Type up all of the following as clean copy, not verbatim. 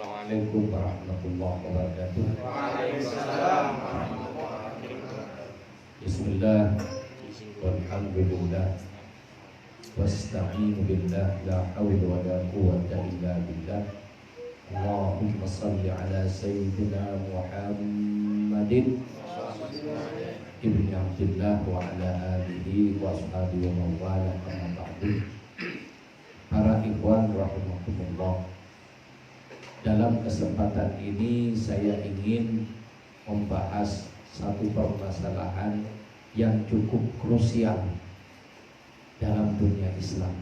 Assalamualaikum warahmatullahi wabarakatuh. Waalaikumsalam warahmatullahi wabarakatuh. Bismillah, walhamdulillah, wasta'inu billah, la hawla wa la quwwata illa billah. Allahumma salli ala sayyidina Muhammadin ibni Abdillah wa ala alihi wa ashabihi wa mawala amma ba'du. Para ikhwan rahimakumullah, dalam kesempatan ini saya ingin membahas satu permasalahan yang cukup krusial dalam dunia Islam,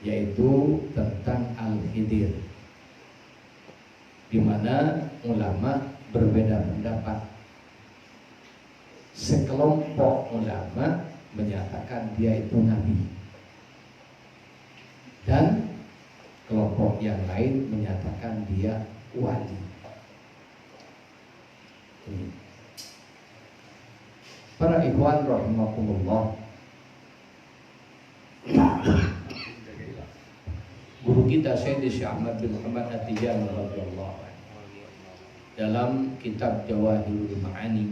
yaitu tentang Al-Khidir, di mana ulama berbeda pendapat. Sekelompok ulama menyatakan dia itu nabi, dan kelompok yang lain menyatakan dia wali. Para ikhwan rahimakumullah, guru kita Syekh Ahmad bin Muhammad At-Tijani radhiyallahu anhu dalam kitab Jawahirul Ma'ani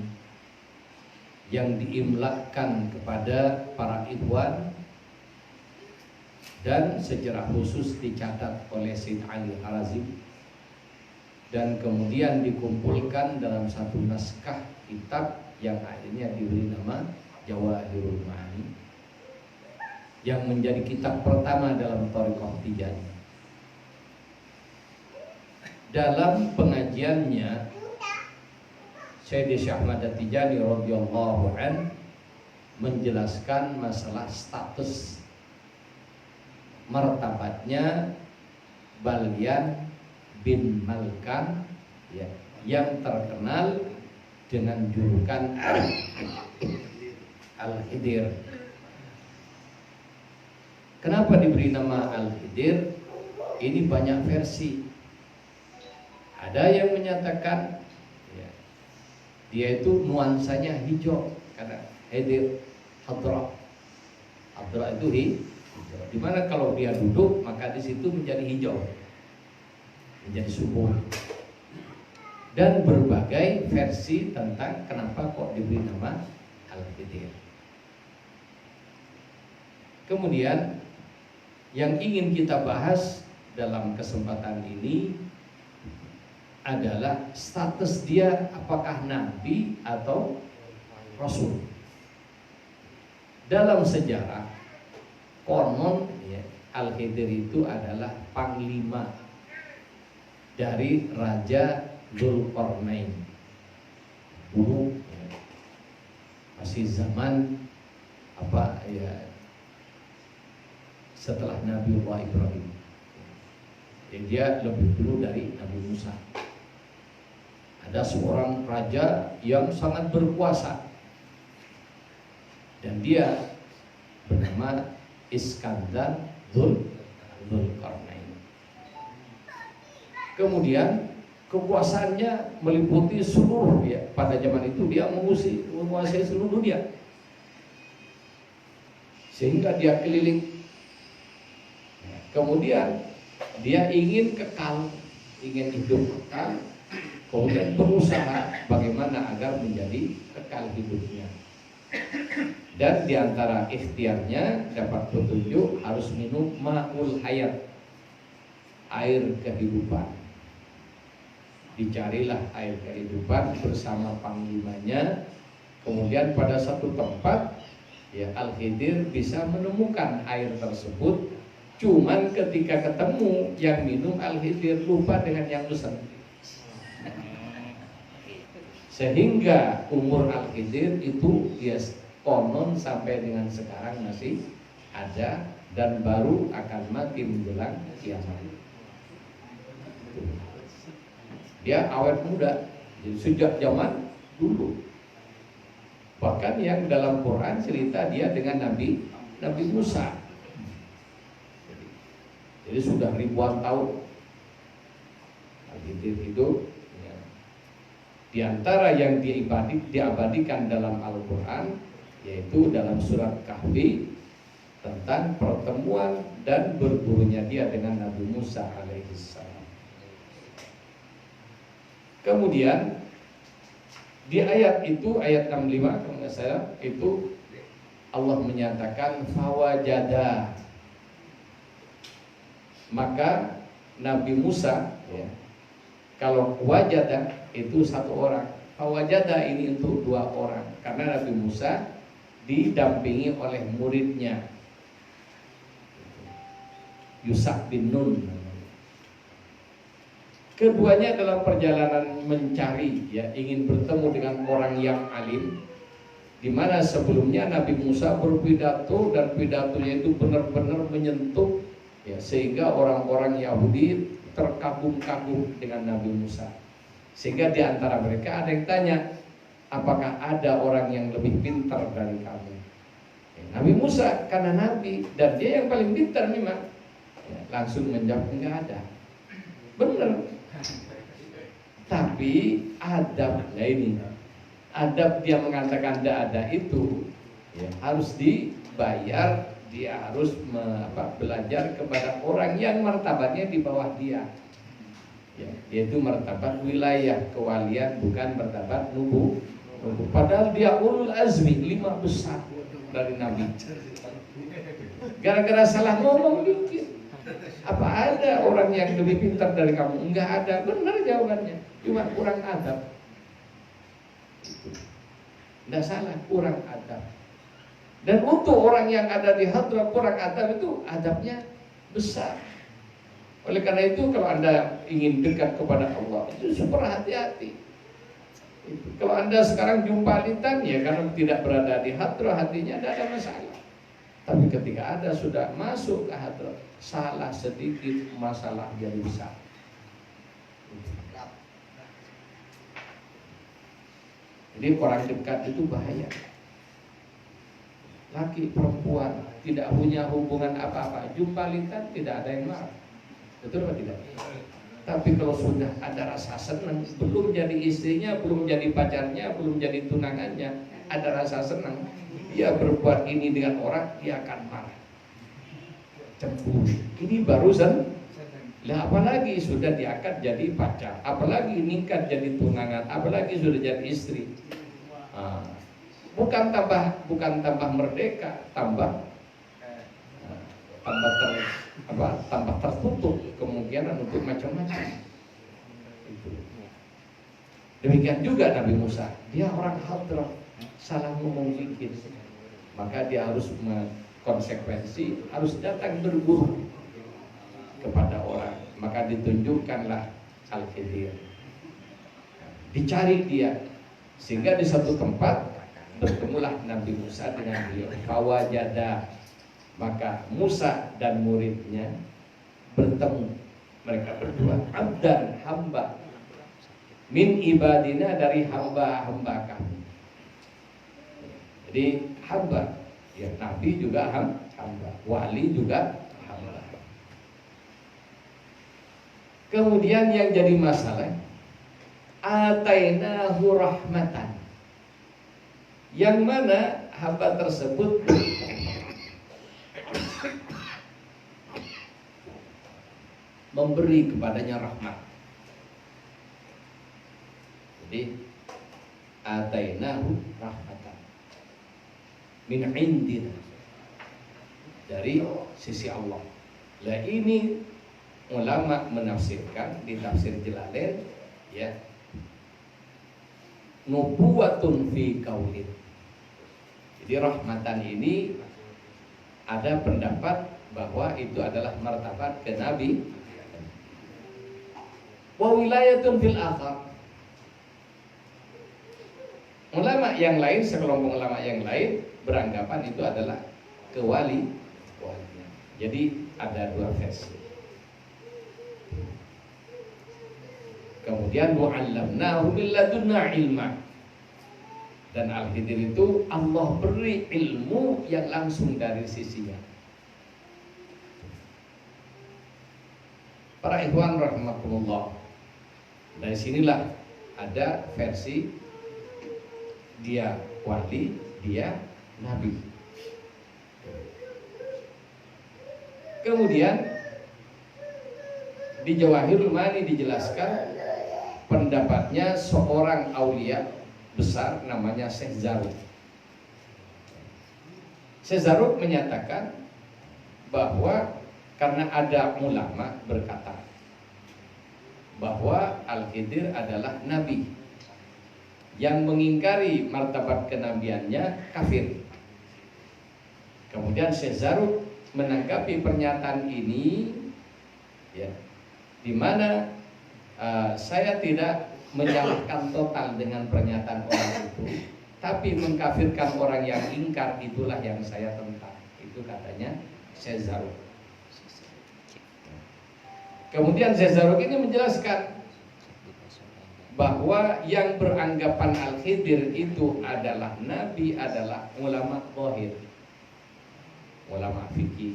yang diimlakkan kepada para ikhwan dan secara khusus dicatat oleh Syed Ali Harazim dan kemudian dikumpulkan dalam satu naskah kitab yang akhirnya diberi nama Jawahirul Ma'ani, yang menjadi kitab pertama dalam Thariqah Tijani. Dalam pengajiannya, Syekh Ahmad At-Tijani radhiyallahu an menjelaskan masalah status martabatnya Balyan bin Malkan, ya, yang terkenal dengan julukan Al-Khidir. Kenapa diberi nama Al-Khidir? Ini banyak versi. Ada yang menyatakan ya, dia itu nuansanya hijau karena Khidir Hadra. Hadra itu hijau. Dimana kalau dia duduk maka di situ menjadi hijau, menjadi subur. Dan berbagai versi tentang kenapa kok diberi nama Al-Khidir. Kemudian yang ingin kita bahas dalam kesempatan ini adalah status dia, apakah nabi atau rasul. Dalam sejarah konon ya, Al-Khidir itu adalah panglima dari Raja Dzulqarnain dulu, ya, masih zaman apa ya, setelah Nabiullah Ibrahim. Jadi dia lebih dulu dari Nabi Musa. Ada seorang raja yang sangat berkuasa dan dia bernama Iskandar Dzulqarnain. Kemudian kekuasaannya meliputi seluruh, ya, pada zaman itu dia menguasai seluruh dunia, sehingga dia keliling. Kemudian dia ingin kekal, ingin hidup kekal, kemudian berusaha bagaimana agar menjadi kekal hidupnya. Dan diantara ikhtiarnya dapat petunjuk harus minum ma'ul hayat, air kehidupan. Dicarilah air kehidupan bersama panglimanya. Kemudian pada satu tempat ya, Al-Khidir bisa menemukan air tersebut. Cuman ketika ketemu yang minum Al-Khidir lupa dengan yang pesan, sehingga umur Al-Khidir itu ya konon sampai dengan sekarang masih ada dan baru akan mati menjelang kiamat. Dia awet muda, jadi sejak zaman dulu. Bahkan yang dalam Quran cerita dia dengan Nabi Musa. Jadi sudah ribuan tahun Al-Khidir itu ya. Di antara yang diabadikan dalam Al-Quran yaitu dalam surat Kahfi tentang pertemuan dan bergurunya dia dengan Nabi Musa alaihissalam. Kemudian di ayat itu, ayat 65 kalau nggak salah, itu Allah menyatakan fawajada. Maka Nabi Musa, ya, kalau wajada itu satu orang, fawajada ini untuk dua orang, karena Nabi Musa didampingi oleh muridnya Yusuf bin Nun. Keduanya dalam perjalanan mencari, ya, ingin bertemu dengan orang yang alim, di mana sebelumnya Nabi Musa berpidato dan pidatonya itu benar-benar menyentuh, ya, sehingga orang-orang Yahudi terkagum-kagum dengan Nabi Musa. Sehingga di antara mereka ada yang tanya, apakah ada orang yang lebih pintar dari kamu? Ya, Nabi Musa karena Nabi dan dia yang paling pintar memang, ya, langsung menjawab enggak ada. Benar. Tapi adabnya ini, adab dia mengatakan tidak ada itu, ya, harus dibayar. Dia harus belajar kepada orang yang martabatnya di bawah dia, ya, yaitu martabat wilayah kewalian, bukan martabat nubuwah. Padahal dia ulul azmi, 5 besar dari Nabi. Gara-gara salah ngomong dikit, apa ada orang yang lebih pintar dari kamu? Enggak ada. Benar jawabannya, cuma kurang adab. Enggak salah, kurang adab. Dan untuk orang yang ada di hadrat kurang adab itu adabnya besar. Oleh karena itu kalau Anda ingin dekat kepada Allah itu super hati-hati. Kalau Anda sekarang jumpa litan, ya karena tidak berada di hadrat, hatinya tidak ada masalah. Tapi ketika Anda sudah masuk ke hadrat, salah sedikit masalah jadi besar. Jadi orang dekat itu bahaya. Laki perempuan tidak punya hubungan apa-apa, jumpa litan tidak ada yang marah. Betul atau tidak? Tapi kalau sudah ada rasa senang, belum jadi istrinya, belum jadi pacarnya, belum jadi tunangannya, ada rasa senang, dia berbuat ini dengan orang, dia akan marah, cemburu. Ini barusan. Lah apalagi sudah diangkat jadi pacar, apalagi nikah jadi tunangan, apalagi sudah jadi istri. Bukan tambah merdeka, tambah tertutup kemungkinan untuk macam-macam. Demikian juga Nabi Musa, dia orang hadrah, salah ngomong dikit, maka dia harus konsekuensi, harus datang berguru kepada orang. Maka ditunjukkanlah Al-Khidir, dicari dia, sehingga di satu tempat bertemulah Nabi Musa dengan beliau. Fawajada, maka Musa dan muridnya bertemu, mereka berdua, abdan, hamba, min ibadina, dari hamba-hamba kami. Jadi hamba, ya, Nabi juga hamba, wali juga hamba. Kemudian yang jadi masalah, atainahu rahmatan, yang mana hamba tersebut memberi kepadanya rahmat. Jadi atainahu rahmatan min indina, dari sisi Allah. Lah ini ulama menafsirkan di tafsir Jalalain, ya, nubuwatun fi qaulin. Jadi rahmatan ini ada pendapat bahwa itu adalah martabat ke Nabi. Wa wilayatun fil akhar. Ulama yang lain, sekelompok ulama yang lain beranggapan itu adalah kewalian. Jadi ada dua versi. Kemudian mu'allamnahu min ladunna ilma, dan Al-Khidir itu Allah beri ilmu yang langsung dari sisinya. Para ikhwan rahimakumullah, dari sinilah ada versi dia wali, dia nabi. Kemudian di Jawahirul Ma'ani dijelaskan pendapatnya seorang aulia besar namanya Syekh Zarruq. Syekh Zarruq menyatakan bahwa karena ada ulama berkata bahwa Al-Khidir adalah nabi, yang mengingkari martabat kenabiannya kafir. Kemudian Syekh Zarruq menanggapi pernyataan ini, ya, di mana saya tidak menyalahkan total dengan pernyataan orang itu, tapi mengkafirkan orang yang ingkar itulah yang saya tentang. Itu katanya Syekh Zarruq. Kemudian Syekh Zarruq ini menjelaskan bahwa yang beranggapan Al-Khidir itu adalah nabi adalah ulama zahir, ulama fikih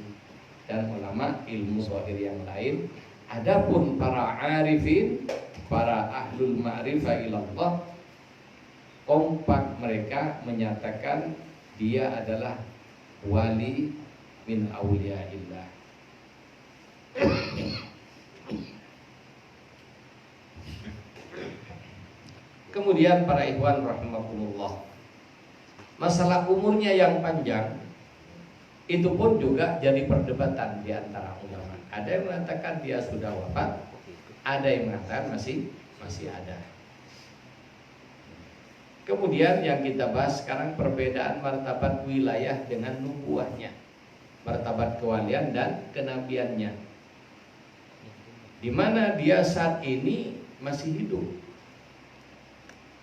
dan ulama ilmu zahir yang lain. Adapun para arifin, para ahlul ma'rifah ilallah, kompak mereka menyatakan dia adalah wali min auliyaillah. Kemudian para ikhwan rahimakumullah, masalah umurnya yang panjang itu pun juga jadi perdebatan di antara ulama. Ada yang mengatakan dia sudah wafat, ada yang mengatakan masih ada. Kemudian yang kita bahas sekarang perbedaan martabat wilayah dengan nubuahnya, martabat kewalian dan kenabiannya, di mana dia saat ini masih hidup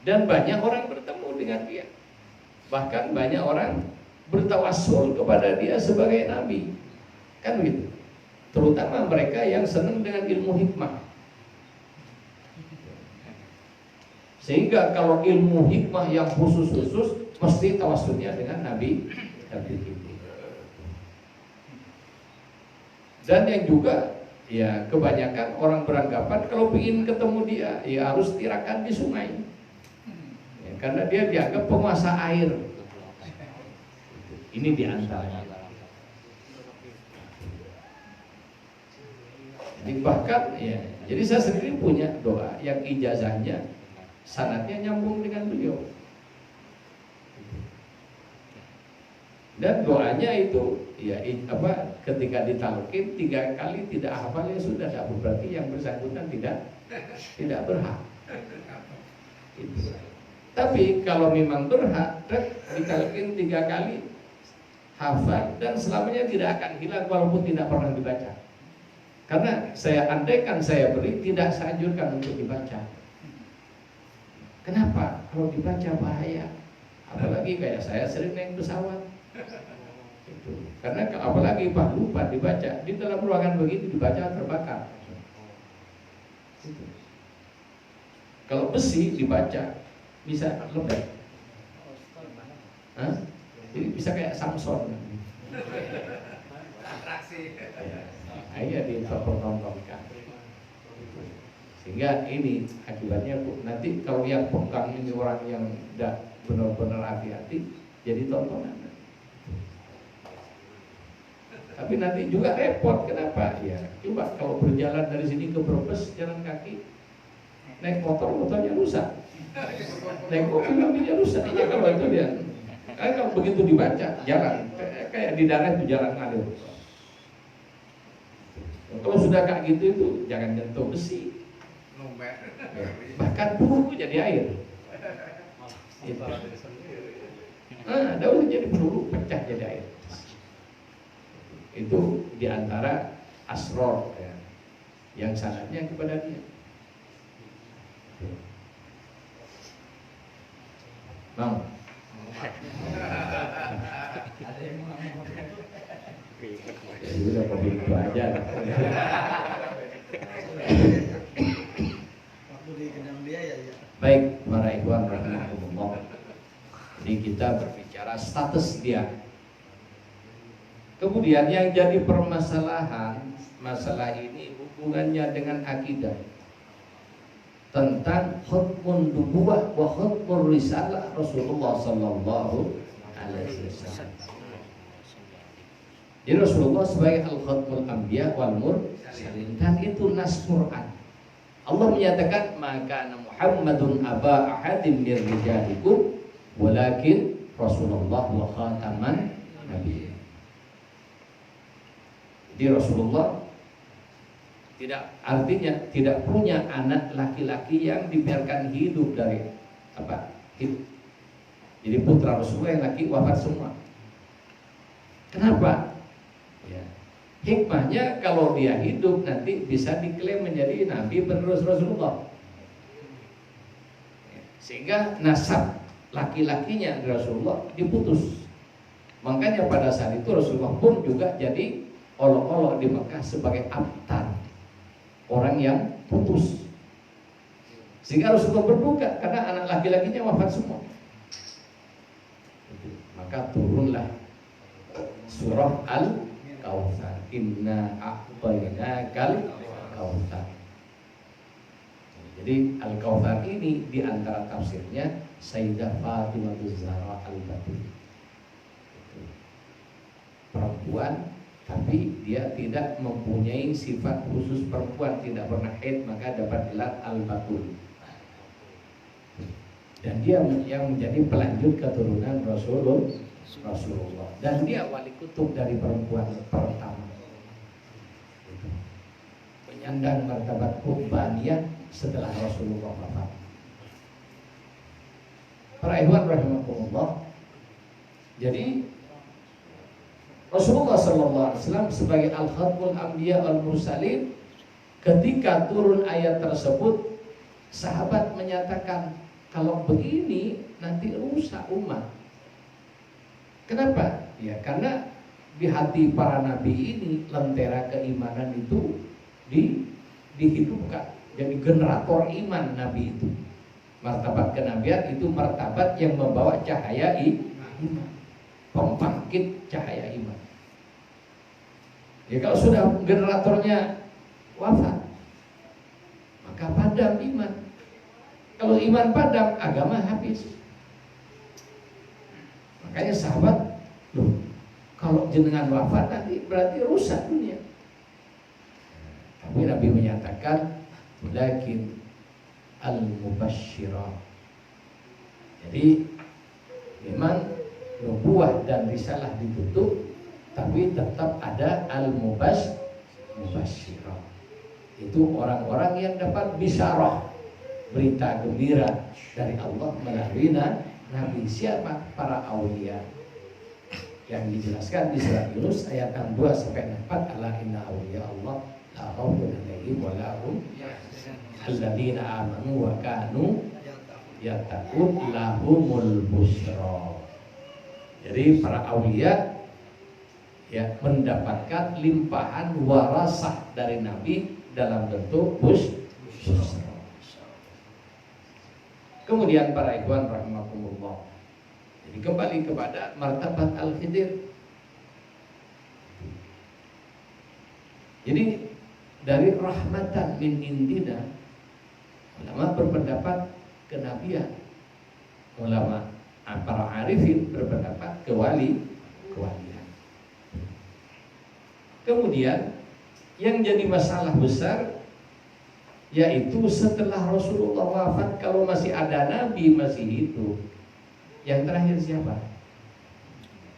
dan banyak orang bertemu dengan dia, bahkan banyak orang bertawassul kepada dia sebagai nabi, kan begitu. Terutama mereka yang senang dengan ilmu hikmah. Sehingga kalau ilmu hikmah yang khusus-khusus mesti tawassulnya dengan Nabi itu. Dan yang juga ya kebanyakan orang beranggapan kalau ingin ketemu dia ya harus tirakan di sungai. Ya, karena dia dianggap penguasa air. Ini diantaranya. Jadi bahkan ya, jadi saya sendiri punya doa yang ijazahnya sanadnya nyambung dengan beliau. Dan doanya itu ya ketika ditalqin 3 kali tidak hafal ya sudah, berarti yang bersangkutan tidak berhak. Itu. Tapi kalau memang berhak, ditalqin 3 kali hafal dan selamanya tidak akan hilang walaupun tidak pernah dibaca. Karena saya andaikan saya beri, tidak saya anjurkan untuk dibaca. Kenapa? Kalau dibaca bahaya. Apalagi kayak saya sering naik pesawat. Itu. Karena apalagi Pak lupa dibaca, di dalam ruangan begitu dibaca terbakar. Itu. Kalau besi dibaca bisa lembek. Jadi bisa kayak Samson. Atraksi. Iya ditontonkan. Sehingga ini akibatnya nanti kalau yang pegang ini orang yang tidak benar-benar hati-hati jadi tontonan. Tapi nanti juga repot. Kenapa? Ya coba kalau berjalan dari sini ke Brebes jalan kaki, naik motornya rusak, naik mobilnya rusak. Iya kalau itu dia. Kalau begitu dibaca jalan kayak di darat itu jalan ngalir. Kalau sudah kayak gitu itu jangan nyentuh besi. Ya. Bahkan peluru jadi air. Gitu. Daun jadi peluru pecah jadi air. Itu diantara asror ya, yang sanadnya kepada dia. Mau? Ya sudah begitu aja. Baik, para ikhwan rahimahumullah. Jadi kita berbicara status dia. Kemudian yang jadi permasalahan, masalah ini hubungannya dengan akidah. Tentang hukmun nubuwah wa hukmun risalah Rasulullah sallallahu alaihi wasallam. Jadi Rasulullah sebagai al-khatmul anbiya wal mursalin, dan itu nas Quran. Allah menyatakan maka Muhammadun aba ahadin min rijalikum walakin Rasulullah wa khataman nabiyyin. Jadi Rasulullah artinya tidak punya anak laki-laki yang dibiarkan hidup dari hidup. Jadi putra Rasulullah yang laki wafat semua. Kenapa? Ya. Hikmahnya kalau dia hidup nanti bisa diklaim menjadi nabi penerus Rasulullah. Sehingga nasab laki-lakinya Rasulullah diputus. Makanya pada saat itu Rasulullah pun juga jadi olok-olok di Mekah sebagai abtar, orang yang putus. Sehingga Rasulullah berduka karena anak laki-lakinya wafat semua. Maka turunlah surah Al-Kautsar, inna a'tainakal kautsar. Jadi Al-Kautsar ini di antara tafsirnya Sayyidah Fatimah Zahra Al-Batul, perempuan tapi dia tidak mempunyai sifat khusus perempuan, tidak pernah haid, maka dapat gelar Al-Batul. Dan dia yang menjadi pelanjut keturunan Rasulullah. Dan dia wali kutub dari perempuan pertama, penyandang martabat qurbaniyah setelah Rasulullah wafat. Para ikhwan rahimakumullah. Jadi Rasulullah SAW sebagai al-khatmul anbiya al-mursalin, ketika turun ayat tersebut, sahabat menyatakan kalau begini nanti rusak umat. Kenapa? Ya karena di hati para nabi ini lentera keimanan itu dihidupkan. Jadi generator iman nabi itu. Martabat kenabian itu martabat yang membawa cahaya iman, pembangkit cahaya iman. Ya kalau sudah generatornya wafat, maka padam iman. Kalau iman padam, agama habis. Makanya sahabat, loh, kalau jenengan wafat nanti berarti rusak dunia. Tapi Nabi menyatakan, lakin al-mubasyirah. Jadi memang nubuah dan risalah ditutup, tapi tetap ada al-mubasyirah. Itu orang-orang yang dapat bisyarah, berita gembira dari Allah melalui Nabi. Siapa? Para aulia yang dijelaskan di surat Yunus ayat 62 sampai 4. Ala inna auliya Allah la khaufun alaihim wa la hum alladzina amanu wa kanu yattaqun lahumul busyra. Jadi para aulia ya mendapatkan limpahan warasah dari Nabi dalam bentuk busra. Kemudian para ikhwan rahimakumullah, jadi kembali kepada martabat Al-Khidir. Jadi dari rahmatan min indina, ulama berpendapat kenabian, ulama para arifin berpendapat kewalian. Kemudian yang jadi masalah besar yaitu setelah Rasulullah wafat, kalau masih ada Nabi masih hidup, yang terakhir siapa?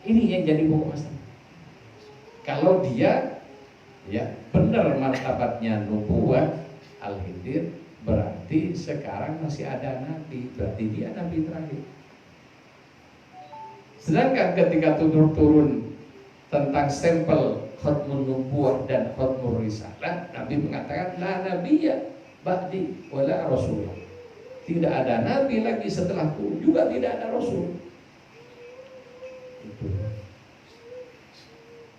Ini yang jadi pokok masalah. Kalau dia ya benar martabatnya nubuwah Al-Khidir, berarti sekarang masih ada Nabi, berarti dia Nabi terakhir. Sedangkan ketika turun tentang stempel khatmun nubuwah dan khatmur risalah, Nabi mengatakan la nabiyya ba'di wala rasul. Tidak ada nabi lagi setelahku, juga tidak ada rasul. Itu.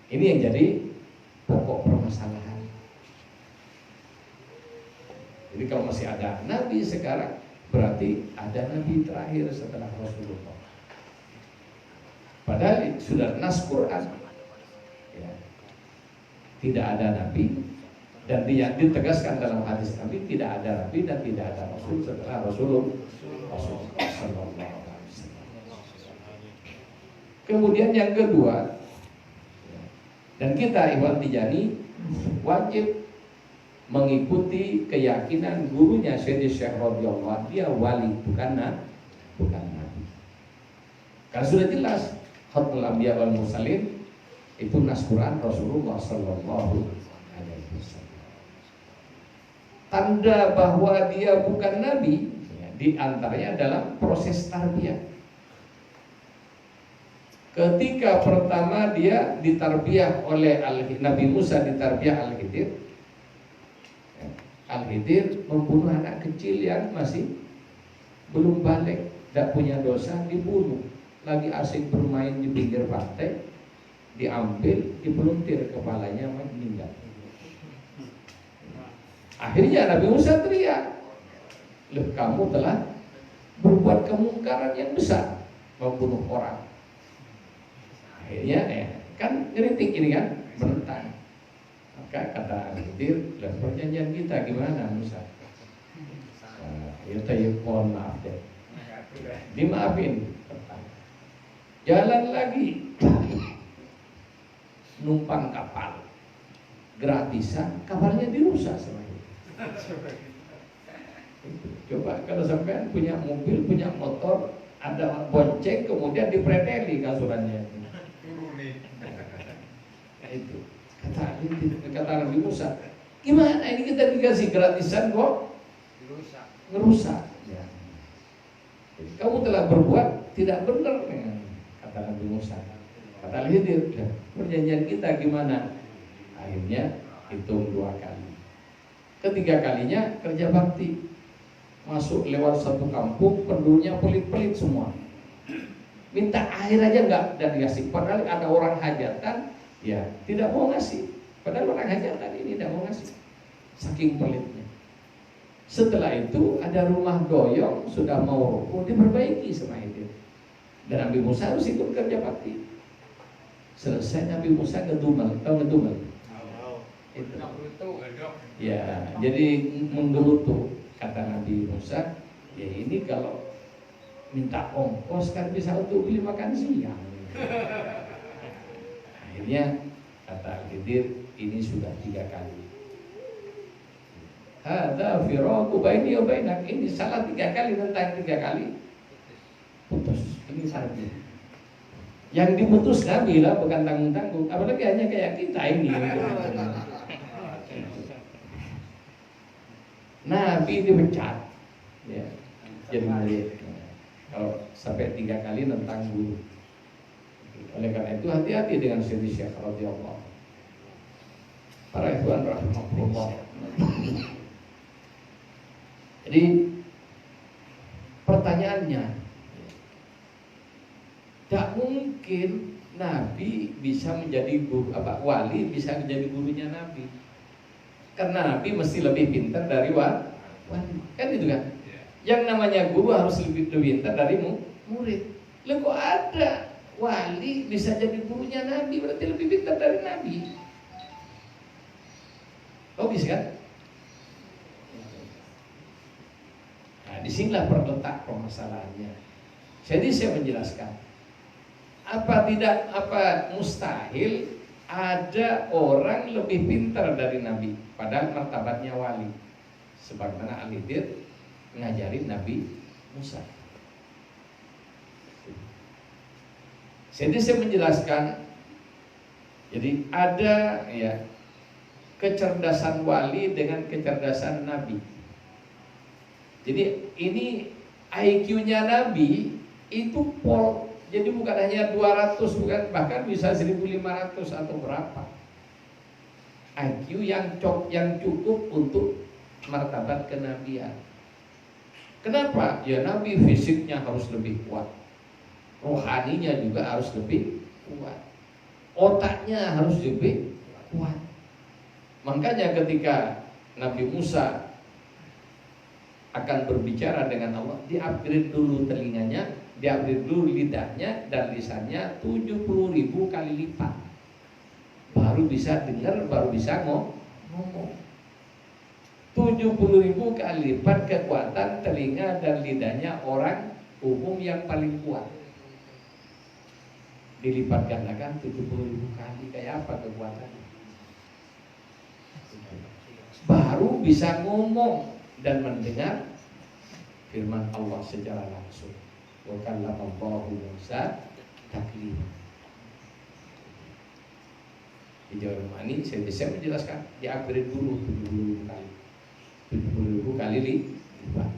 Ini yang jadi pokok permasalahan. Jadi kalau masih ada nabi sekarang, berarti ada nabi terakhir setelah Rasulullah. Padahal sudah nas Quran ya, tidak ada nabi. Dan dia ditegaskan dalam hadis Nabi, tidak ada Nabi dan tidak ada Rasul setelah Rasulullah sallallahu alaihi wasallam. Kemudian yang kedua, dan kita Ikhwan Tijani wajib mengikuti keyakinan gurunya Sayyidina Syekh radhiyallahu, dia wali bukan nabi. Karena sudah jelas Khatmul Anbiya wal Mursalin itu nas Quran Rasulullah sallallahu alaihi wasallam. Tanda bahwa dia bukan nabi ya, di antaranya dalam proses tarbiyah. Ketika pertama dia ditarbiyah oleh Nabi Musa, ditarbiyah Al-Khidir. Al-Khidir membunuh anak kecil yang masih belum balik, tidak punya dosa, dibunuh. Lagi asik bermain di pinggir pantai, diambil, dipeluntir kepalanya, meninggal. Akhirnya Nabi Musa teriak, "Loh, kamu telah berbuat kemungkaran yang besar, membunuh orang." Akhirnya kan ngeritik ini kan, menentang. Maka kata Al-Khidir, "Lah perjanjian kita gimana Musa?" Ya mohon maaf deh, dimaafin. Jalan lagi, numpang kapal gratisan, kapalnya dirusak sama itu. Coba kalau sampean punya mobil, punya motor, ada bonceng, kemudian dipreteli kasurannya. Itu kata Nabi Musa, gimana ini kita dikasih gratisan kok ngerusak ya. Kamu telah berbuat tidak benar ya, kata Nabi Musa. Kata Al-Khidir, perjanjian kita gimana? Akhirnya hitung 2 kali. Ketiga kalinya kerja bakti, masuk lewat satu kampung, penduduknya pelit-pelit semua, minta air aja enggak dan dikasih. Padahal ada orang hajatan, ya tidak mau ngasih. Padahal orang hajatan ini tidak mau ngasih, saking pelitnya. Setelah itu ada rumah doyong sudah mau rubuh, diperbaiki sama itu. Dan Nabi Musa harus ikut kerja bakti. Selesai Nabi Musa ngedumel, tahu ngedumel? Itu. Ya, jadi menggelutu. Kata Nabi Musa, ya ini kalau minta ongkos kan bisa untuk beli makan siang. Akhirnya kata Al-Khidir, ini sudah 3 kali. Hadza firaqu baini wa bainak, ini salah 3 kali, tentang 3 kali putus. Ini salah. Yang diputus Nabi lah, bukan tanggung-tanggung. Apalagi hanya kayak kita ini. Nabi dipecat, ya, jadi murid. Kalau sampai 3 kali tentang guru. Oleh karena itu hati-hati dengan Sayyidina Syekh radhiyallahu. Para ikhwan rahimahullah. Jadi pertanyaannya, tak mungkin Nabi bisa menjadi guru, wali bisa menjadi gurunya Nabi. Karena Nabi mesti lebih pintar dari wali, kan itu kan? Yang namanya guru harus lebih pintar dari murid. Lah kok ada wali bisa jadi gurunya Nabi, berarti lebih pintar dari Nabi. Logis kan? Nah, disinilah terletak permasalahannya. Jadi saya menjelaskan, apa mustahil ada orang lebih pintar dari Nabi, padahal martabatnya wali. Sebagaimana Al-Khidir ngajarin Nabi Musa. Jadi saya menjelaskan, jadi ada ya kecerdasan wali dengan kecerdasan Nabi. Jadi ini IQ-nya Nabi itu pol. Jadi bukan hanya 200, bukan, bahkan bisa 1500 atau berapa. IQ yang cukup untuk martabat kenabian. Kenapa? Ya Nabi fisiknya harus lebih kuat, rohaninya juga harus lebih kuat, otaknya harus lebih kuat. Makanya ketika Nabi Musa akan berbicara dengan Allah, di-upgrade dulu telinganya, di-upgrade dulu lidahnya, dan lisannya 70.000 kali lipat, baru bisa dengar, baru bisa ngomong. 70.000 kali lipat kekuatan telinga dan lidahnya orang umum yang paling kuat. Dilipat gandakan 70.000 kali, kayak apa kekuatannya? baru bisa ngomong dan mendengar firman Allah secara langsung. Wa kallamallahu Musa taklima. Di Jawab Ma'ani saya bisa menjelaskan di upgrade dulu 70.000 kali lipat.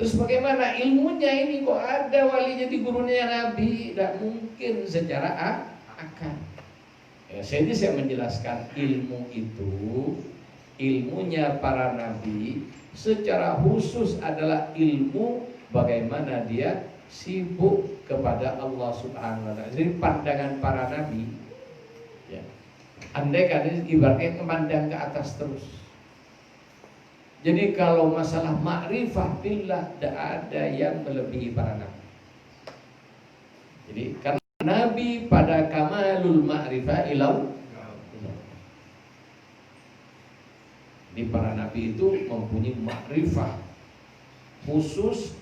Terus bagaimana ilmunya ini, kok ada wali jadi gurunya Nabi? Tidak mungkin secara akal. Ya, saya menjelaskan ilmu itu, ilmunya para nabi secara khusus adalah ilmu bagaimana dia sibuk kepada Allah Subhanahu wa Ta'ala. Jadi pandangan para nabi, ya, andai kan ibaratnya memandang ke atas terus. Jadi kalau masalah ma'rifah billah, tidak ada yang melebihi para nabi. Jadi karena Nabi pada kamalul ma'rifah ilau. Di para nabi itu mempunyai ma'rifah khusus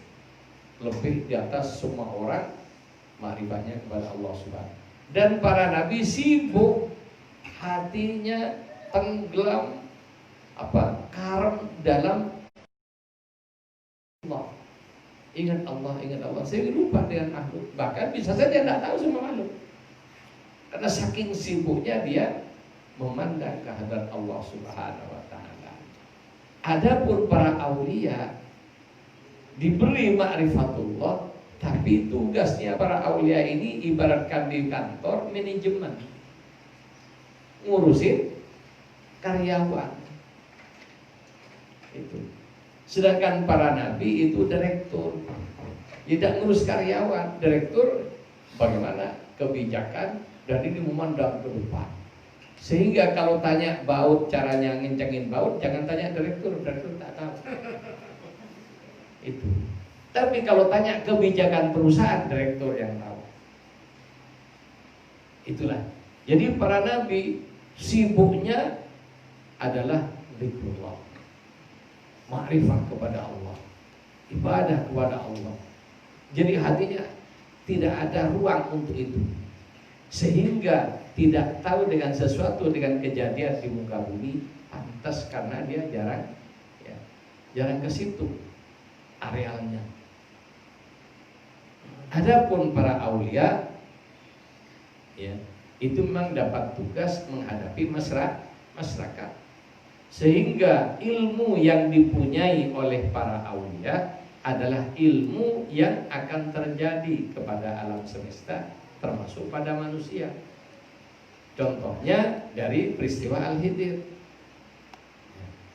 lebih di atas semua orang, ma'rifahnya kepada Allah Subhanahu. Dan para nabi sibuk, hatinya tenggelam karam dalam Allah. Ingat Allah. Saya lupa dengan makhluk. Bahkan bisa saja tidak tahu sama makhluk. Karena saking sibuknya dia memandang kehadiran Allah Subhanahu wa Ta'ala. Adapun para aulia diberi ma'rifatullah, tapi tugasnya para aulia ini ibaratkan di kantor manajemen, ngurusin karyawan. Itu. Sedangkan para nabi itu direktur, tidak ngurus karyawan. Direktur bagaimana kebijakan dan ini memandang ke depan. Sehingga kalau tanya baut, caranya ngencengin baut, jangan tanya direktur tak tahu. Itu. Tapi kalau tanya kebijakan perusahaan, direktur yang tahu. Itulah. Jadi para nabi sibuknya adalah zikrullah, ma'rifah kepada Allah, ibadah kepada Allah. Jadi hatinya tidak ada ruang untuk itu, sehingga tidak tahu dengan sesuatu, dengan kejadian di muka bumi, pantas karena dia jarang ke situ arealnya. Adapun para aulia, ya, itu memang dapat tugas menghadapi masyarakat. Sehingga ilmu yang dipunyai oleh para aulia adalah ilmu yang akan terjadi kepada alam semesta, termasuk pada manusia. Contohnya dari peristiwa Al-Khidir.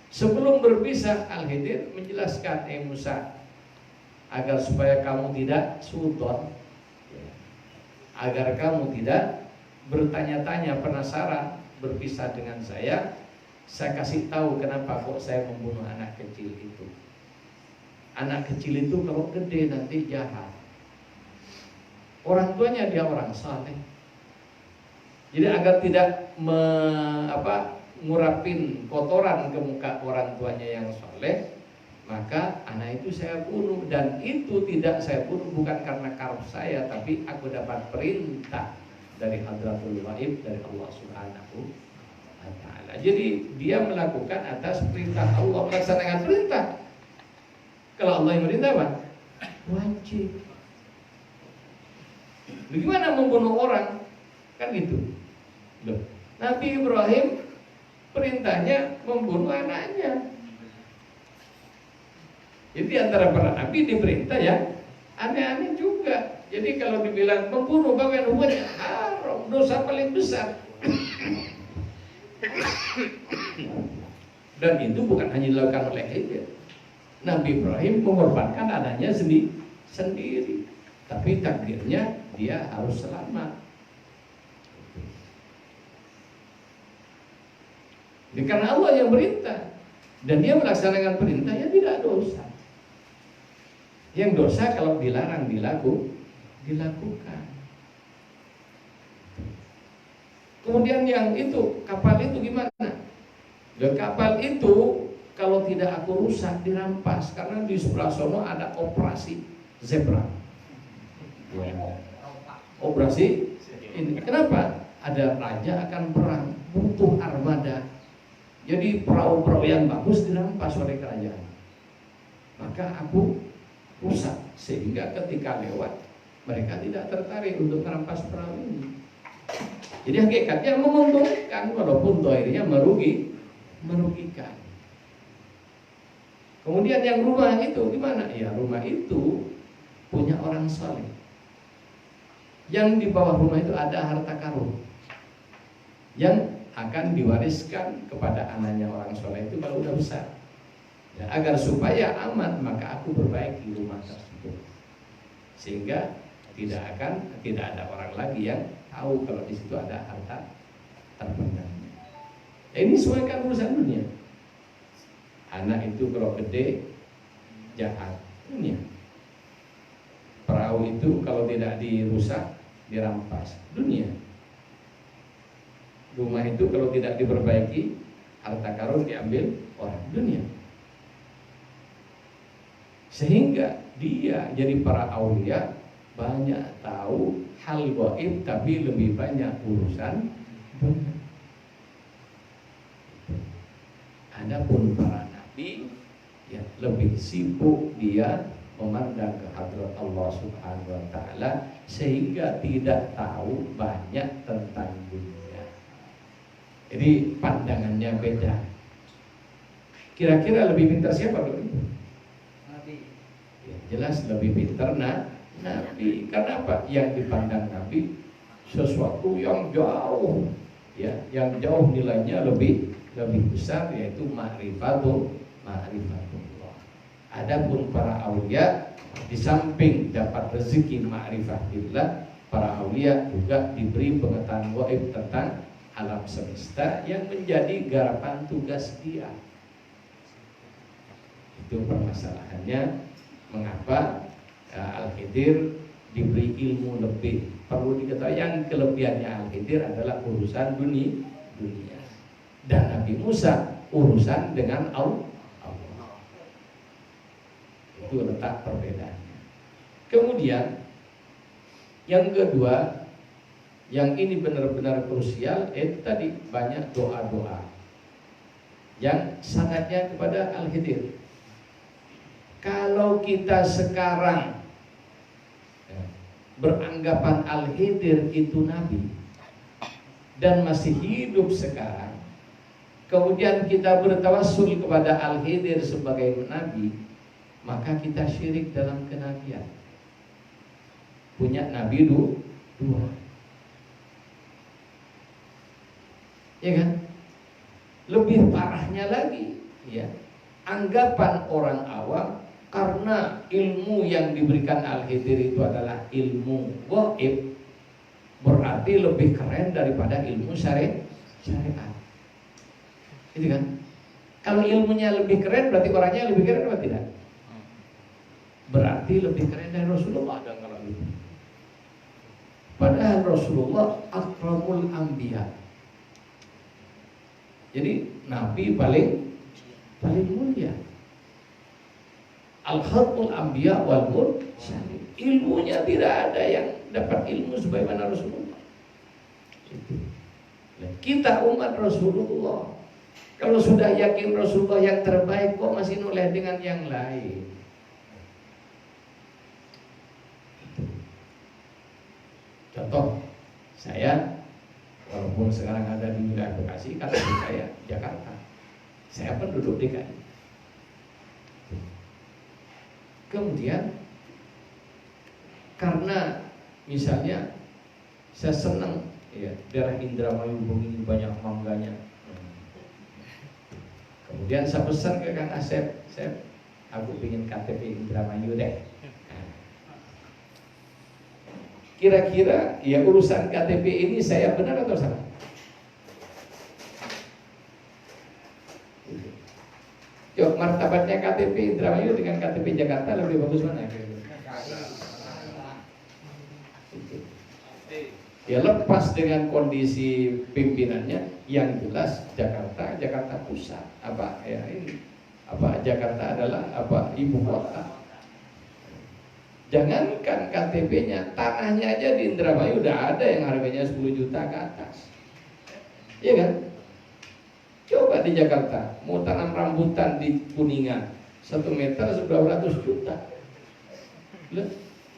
Sebelum berpisah, Al-Khidir menjelaskan, Musa, agar supaya kamu tidak sudon, agar kamu tidak bertanya-tanya, penasaran berpisah dengan saya kasih tahu kenapa kok saya membunuh anak kecil itu. Anak kecil itu kalau gede nanti jahat. Orang tuanya dia orang saleh. Jadi agar tidak ngurapin kotoran ke muka orang tuanya yang saleh, maka anak itu saya bunuh. Dan itu tidak saya bunuh bukan karena karb saya, tapi aku dapat perintah dari Hadratul Ghaib, dari Allah Subhanahu wa Ta'ala. Jadi dia melakukan atas perintah Allah, melaksanakan perintah. Kalau Allah yang merintah apa? Wajib. Bagaimana membunuh orang? Kan gitu. Loh, Nabi Ibrahim perintahnya membunuh anaknya. Jadi antara para nabi diperintah ya aneh-aneh juga. Jadi kalau dibilang membunuh bagaimana hukumnya? Haram, dosa paling besar. Dan itu bukan hanya dilakukan oleh Khidir. Nabi Ibrahim mengorbankan anaknya sendiri. Tapi takdirnya dia harus selamat. Jadi karena Allah yang berintah dan dia melaksanakan perintahnya, tidak dosa. Yang dosa kalau dilarang dilakukan. Kemudian yang itu, kapal itu gimana? Dan kapal itu kalau tidak aku rusak dirampas, karena di sebelah sono ada operasi zebra. Operasi ini. Kenapa? Ada raja akan perang. butuh armada. Jadi perahu-perahu yang bagus dirampas oleh kerajaan. Maka aku rusak sehingga ketika lewat mereka tidak tertarik untuk merampas perahu ini. Jadi hakikatnya menguntungkan walaupun akhirnya merugikan. Kemudian yang rumah itu gimana? Ya rumah itu punya orang saleh. Yang di bawah rumah itu ada harta karun yang akan diwariskan kepada anaknya orang soleh itu kalau udah besar. Ya, agar supaya aman maka aku perbaiki rumah tersebut sehingga tidak ada orang lagi yang tahu kalau di situ ada harta terpendam. Ini semua kan urusan dunia. Anak itu kalau gede jahat dunia. Perahu itu kalau tidak dirusak dirampas dunia. Rumah itu kalau tidak diperbaiki harta karun diambil orang dunia. Sehingga dia jadi para aulia banyak tahu hal gaib tapi lebih banyak urusan dunia. Adapun para nabi ya lebih sibuk dia memandang ke hadrat Allah Subhanahu wa taala sehingga tidak tahu banyak tentang dunia. Jadi pandangannya beda. Kira-kira lebih pintar siapa dulu? Nabi. Ya, jelas lebih pintar Nabi. Karena apa? Yang dipandang Nabi sesuatu yang jauh, ya, yang jauh nilainya lebih besar yaitu ma'rifatullah. Adapun para aulia di samping dapat rezeki ma'rifatillah, para aulia juga diberi pengetahuan gaib tentang alam semesta yang menjadi garapan tugas dia. Itu permasalahannya mengapa Al-Khidir diberi ilmu lebih. Perlu diketahui yang kelebihannya Al-Khidir adalah urusan dunia. Dan Nabi Musa urusan dengan Allah. Itu letak perbedaannya. Kemudian yang kedua, yang ini benar-benar krusial, itu tadi banyak doa-doa yang sangatnya kepada Al-Khidir. Kalau kita sekarang beranggapan Al-Khidir itu nabi dan masih hidup sekarang, kemudian kita bertawassul kepada Al-Khidir sebagai nabi, maka kita syirik dalam kenabian. Punya nabi dua. Ya kan? Lebih parahnya lagi, ya, anggapan orang awam karena ilmu yang diberikan Al-Khidir itu adalah ilmu gaib, berarti lebih keren daripada ilmu syariat. Itu kan? Kalau ilmunya lebih keren, berarti orangnya lebih keren atau tidak? Berarti lebih keren dari Rasulullah dan kalau itu. Padahal Rasulullah akramul anbiya. Jadi Nabi paling mulia. Al-Khatmul Anbiya wal Mursalin. Ilmunya tidak ada yang dapat ilmu sebagaimana Rasulullah. Kita umat Rasulullah, kalau sudah yakin Rasulullah yang terbaik, kok masih noleh dengan yang lain? Contoh, saya walaupun sekarang ada di wilayah Bekasi, karena saya Jakarta, saya penduduk DKI. Kemudian karena misalnya saya senang, ya, daerah Indramayu begini banyak mangganya. Kemudian saya pesan ke Kang Asep, aku ingin KTP Indramayu deh. Kira-kira ya urusan KTP ini saya benar atau salah? Coba martabatnya KTP Indramayu dengan KTP Jakarta lebih bagus mana? Ya lepas dengan kondisi pimpinannya yang jelas Jakarta pusat Jakarta adalah ibu kota. Jangankan KTP-nya, tanahnya aja di Indramayu udah ada yang harganya 10 juta ke atas. Iya kan? Coba di Jakarta mau tanam rambutan di Kuningan 1 meter seberapa ratus juta.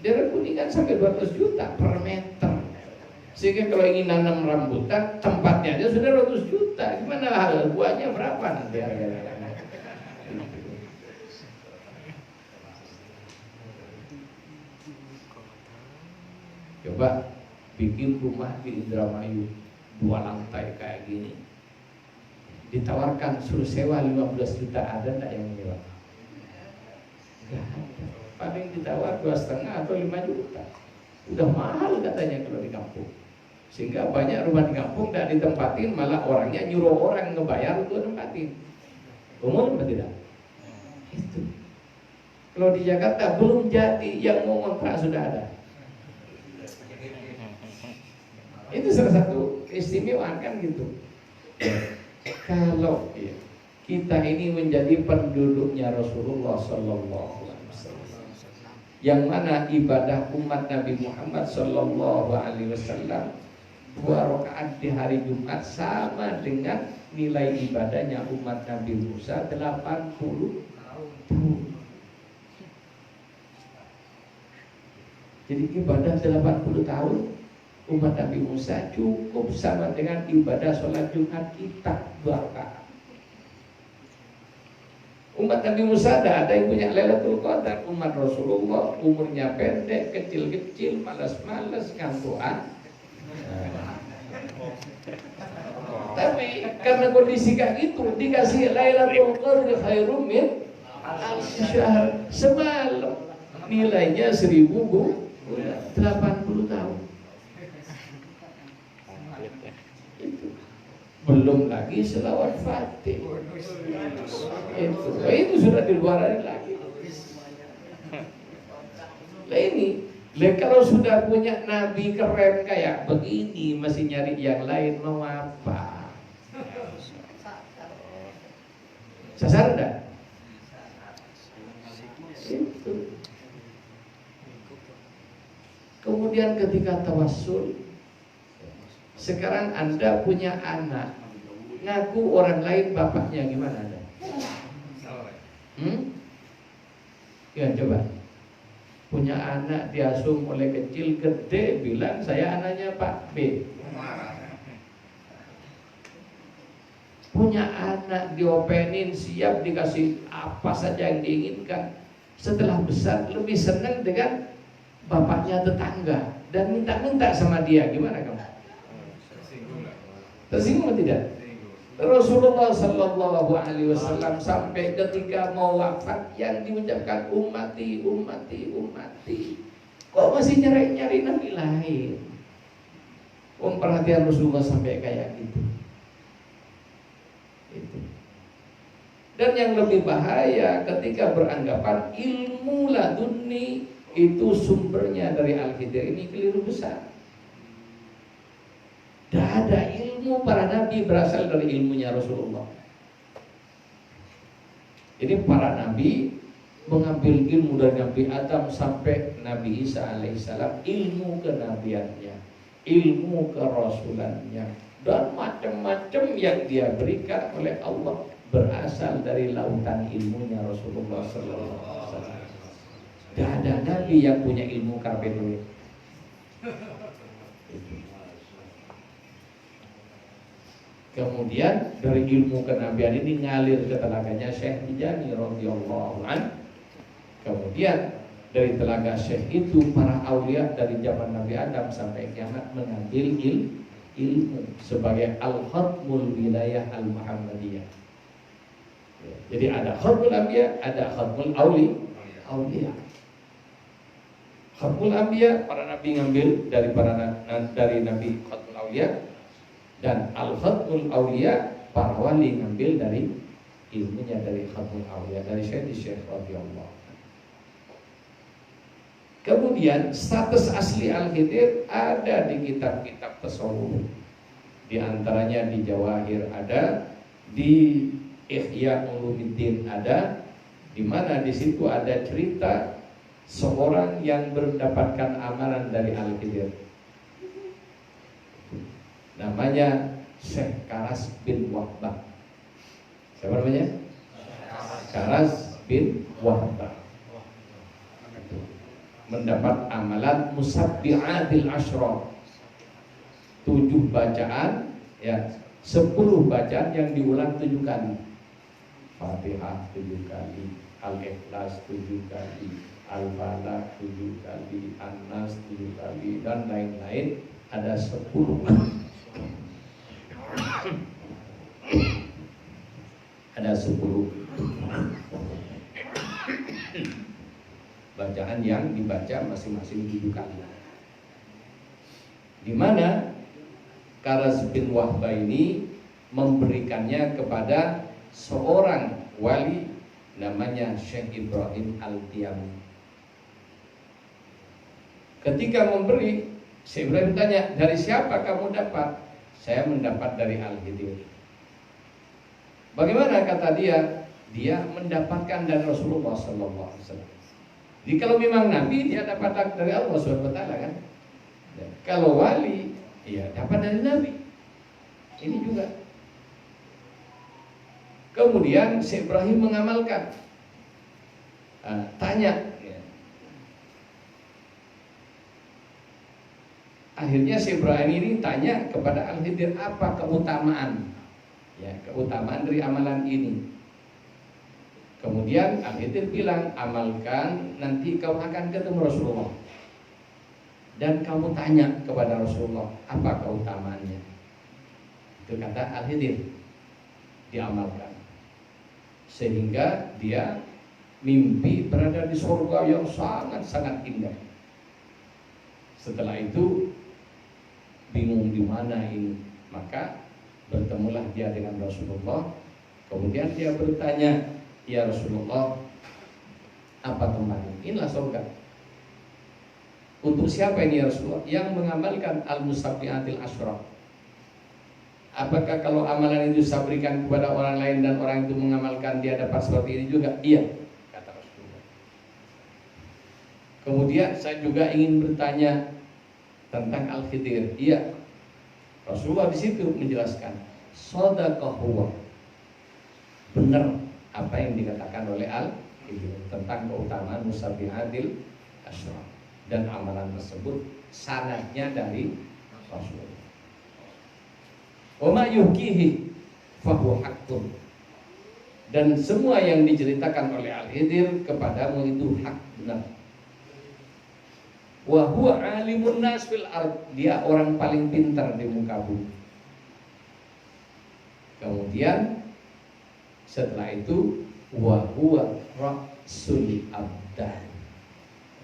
Daerah Kuningan sampai 200 juta per meter. Sehingga kalau ingin nanam rambutan tempatnya aja sudah 200 juta. Gimana hal buahnya berapa nanti harganya? Coba bikin rumah di Indramayu 2 lantai kayak gini, ditawarkan suruh sewa 15 juta, ada enggak yang nyewa? Enggak ada. Paling ditawar 2,5 atau 5 juta. Udah mahal katanya kalau di kampung. Sehingga banyak rumah di kampung tidak ditempatin, malah orangnya nyuruh orang ngebayar untuk tempatin. Umum apa tidak? Itu. Kalau di Jakarta belum jadi, yang mau kontrak sudah ada. Itu salah satu keistimewaan kan gitu. Kalau kita ini menjadi penduduknya Rasulullah Sallallahu Alaihi Wasallam, yang mana ibadah umat Nabi Muhammad Sallallahu Alaihi Wasallam 2 rakaat di hari Jumat sama dengan nilai ibadahnya umat Nabi Musa 80 tahun. Jadi ibadah 80 tahun umat Nabi Musa cukup sama dengan ibadah sholat Jumat kita 2 rakaat. Umat Nabi Musa ada yang punya Lailatul Qadar. Umat Rasulullah umurnya pendek, kecil-kecil, malas-malas, ngantuan. Tapi karena kondisi kayak gitu dikasih Lailatul Qadar khairum min alfi syahr, semalam nilainya 1000 80 tahun. Belum lagi selawat Fatih. Itu sudah di luar lagi. Lah ini, kalau sudah punya nabi keren kayak begini masih nyari yang lain, mau apa? Sasar enggak? Itu. Kemudian ketika tawassul, sekarang Anda punya anak, ngaku orang lain bapaknya, gimana Anda? Ya coba, punya anak diasuh mulai kecil, gede bilang saya anaknya Pak B. Punya anak diopenin, siap dikasih apa saja yang diinginkan. Setelah besar lebih senang dengan bapaknya tetangga dan minta-minta sama dia, gimana kamu? Tersinggung tidak? Rasulullah Sallallahu Alaihi Wasallam sampai ketika mau wafat yang diucapkan ummati, ummati, ummati. Kok masih nyari-nyari nabi lain? Perhatian Rasulullah sampai kayak gitu. Itu. Dan yang lebih bahaya ketika beranggapan ilmu laduni itu sumbernya dari Al-Khidir, ini keliru besar. Tidak ada ilmu para nabi berasal dari ilmunya Rasulullah. Jadi para nabi mengambil ilmu dari Nabi Adam sampai Nabi Isa alaihissalam, ilmu kenabiannya, ilmu kerasulannya, dan macam-macam yang dia berikan oleh Allah berasal dari lautan ilmunya Rasulullah Sallallahu Alaihi Wasallam. Tidak ada nabi yang punya ilmu karpe duit. Kemudian dari ilmu kenabian ini ngalir ke telaganya Syekh Tijani radhiyallahu anhu. Kemudian dari telaga Syekh itu para aulia dari zaman Nabi Adam sampai kiamat mengambil ilmu sebagai al-khatmul wilayah al-Muhammadiyah. Jadi ada khatmul anbiya, ada khatmul aulia. Khatmul anbiya para nabi ngambil dari nabi khatmul aulia, dan al-khatmul aulia para wali ngambil dari ilmunya dari khatmul aulia dari Syekh radhiyallahu. Kemudian status asli Al-Khidir ada di kitab-kitab tasawuf. Di antaranya di Jawahir ada, di Ihya Ulumuddin ada, di mana di situ ada cerita seorang yang mendapatkan amaran dari Al-Khidir. Namanya Syekh Karas bin Wahbah. Siapa namanya? Karas bin Wahbah. Mendapat amalan musabbi'atil asyra, 7 bacaan, ya, 10 bacaan yang diulang 7 kali. Fatihah 7 kali, Al-Ikhlas 7 kali, Al-Falaq 7 kali, An-Nas 7 kali, dan lain-lain. Ada 10 ada 10 bacaan yang dibaca masing-masing 7 kali. Di mana Karas bin Wahbah ini memberikannya kepada seorang wali namanya Syekh Ibrahim Al-Tiyami. Ketika memberi, Syekh Ibrahim tanya, dari siapa kamu dapat? Saya mendapat dari Al-Khidir. Bagaimana kata dia? Dia mendapatkan dari Rasulullah SAW. Jadi kalau memang Nabi, dia dapat dari Allah SWT kan. Ya, kalau wali, ya dapat dari Nabi. Ini juga. Kemudian Syekh Ibrahim mengamalkan. Tanya. Ya. Akhirnya Syekh Ibrahim ini tanya kepada Al-Khidir, apa keutamaan? Ya, keutamaan dari amalan ini. Kemudian Al-Khidir bilang, amalkan, nanti kau akan ketemu Rasulullah. Dan kamu tanya kepada Rasulullah, apa keutamaannya? Itu kata Al-Khidir. Diamalkan. Sehingga dia mimpi berada di surga yang sangat-sangat indah. Setelah itu bingung di mana ini. Maka bertemulah dia dengan Rasulullah. Kemudian dia bertanya, ya Rasulullah, apa tempatnya? Inilah surga. Untuk siapa ini ya Rasulullah? Yang mengamalkan al-musabbi'atil asyra. Apakah kalau amalan itu saya berikan kepada orang lain dan orang itu mengamalkan, dia dapat seperti ini juga? Iya, kata Rasulullah. Kemudian saya juga ingin bertanya tentang Al-Khidir. Iya, Rasulullah di situ menjelaskan, shadaqahu, benar apa yang dikatakan oleh Al-Khidir tentang keutamaan musabbihatil asyra, dan amalan tersebut sanadnya dari Rasulullah. Wa ma yuhkihi fahuwa haqqun, dan semua yang diceritakan oleh Al-Khidir kepadamu itu hak, benar. Wa huwa alimun nas fil ard, dia orang paling pintar di muka bumi. Kemudian setelah itu wa huwa rasul abdan,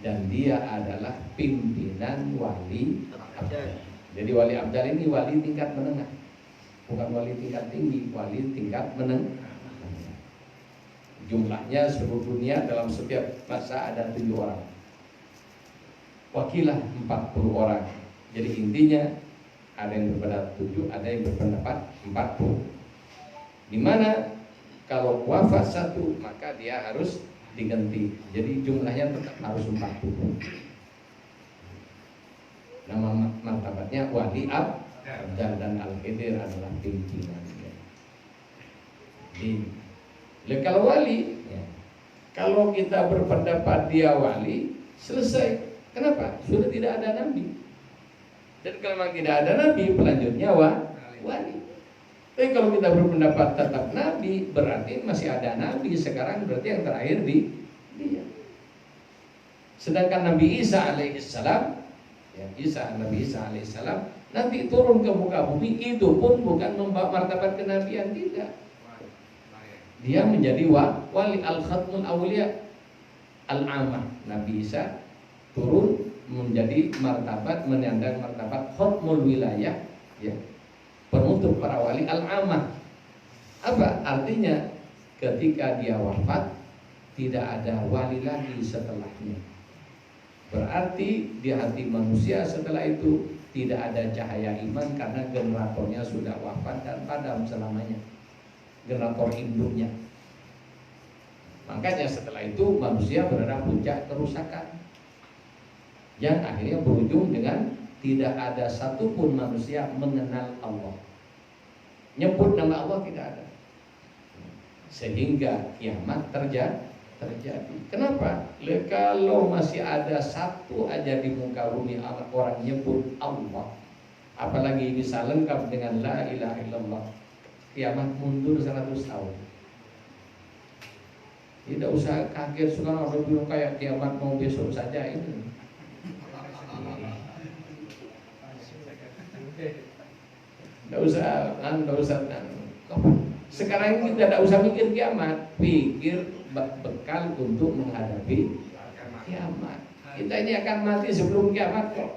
dan dia adalah pimpinan wali abdal. Jadi wali abdal ini wali tingkat menengah, bukan wali tingkat tinggi, wali tingkat menengah. Jumlahnya seluruh dunia dalam setiap masa ada 7 orang. Wakilah 40 orang. Jadi intinya ada yang berpendapat 7, ada yang berpendapat 40. Di mana kalau wafat 1 maka dia harus diganti. Jadi jumlahnya tetap harus 40. Nama martabatnya wali abdal, dan Al-Khidir adalah pimpinannya. Jadi kalau wali, ya, kalau kita berpendapat dia wali, selesai. Kenapa? Sudah tidak ada nabi. Dan kalau memang tidak ada nabi, pelanjutnya wali. Tapi kalau kita berpendapat tetap nabi, berarti masih ada nabi. Sekarang berarti yang terakhir di dia. Sedangkan Nabi Isa alaihissalam, ya, Nabi Isa alaihissalam nanti turun ke muka bumi, itu pun bukan membawa martabat kenabian, tidak. Dia menjadi wali al-khatmul awliya al-amah. Nabi Isa turun menjadi martabat, menyandang martabat khatmul wilayah, ya, penutup para wali al-amah. Apa artinya? Ketika dia wafat, tidak ada wali lagi setelahnya. Berarti di hati manusia setelah itu tidak ada cahaya iman, karena generatornya sudah wafat dan padam selamanya, generator induknya. Makanya setelah itu manusia berada puncak kerusakan, yang akhirnya berujung dengan tidak ada satupun manusia mengenal Allah. Nyebut nama Allah tidak ada. Sehingga kiamat terjadi. Kenapa? Kalau masih ada satu aja di muka bumi orang nyebut Allah, apalagi bisa lengkap dengan la ilaha illallah, kiamat mundur 100 tahun. Tidak usah kaget sekarang orang bilang kayak kiamat mau besok saja itu. Tidak usah. Sekarang ini kita tidak usah mikir kiamat, pikir bekal untuk menghadapi kiamat. Kita ini akan mati sebelum kiamat kok.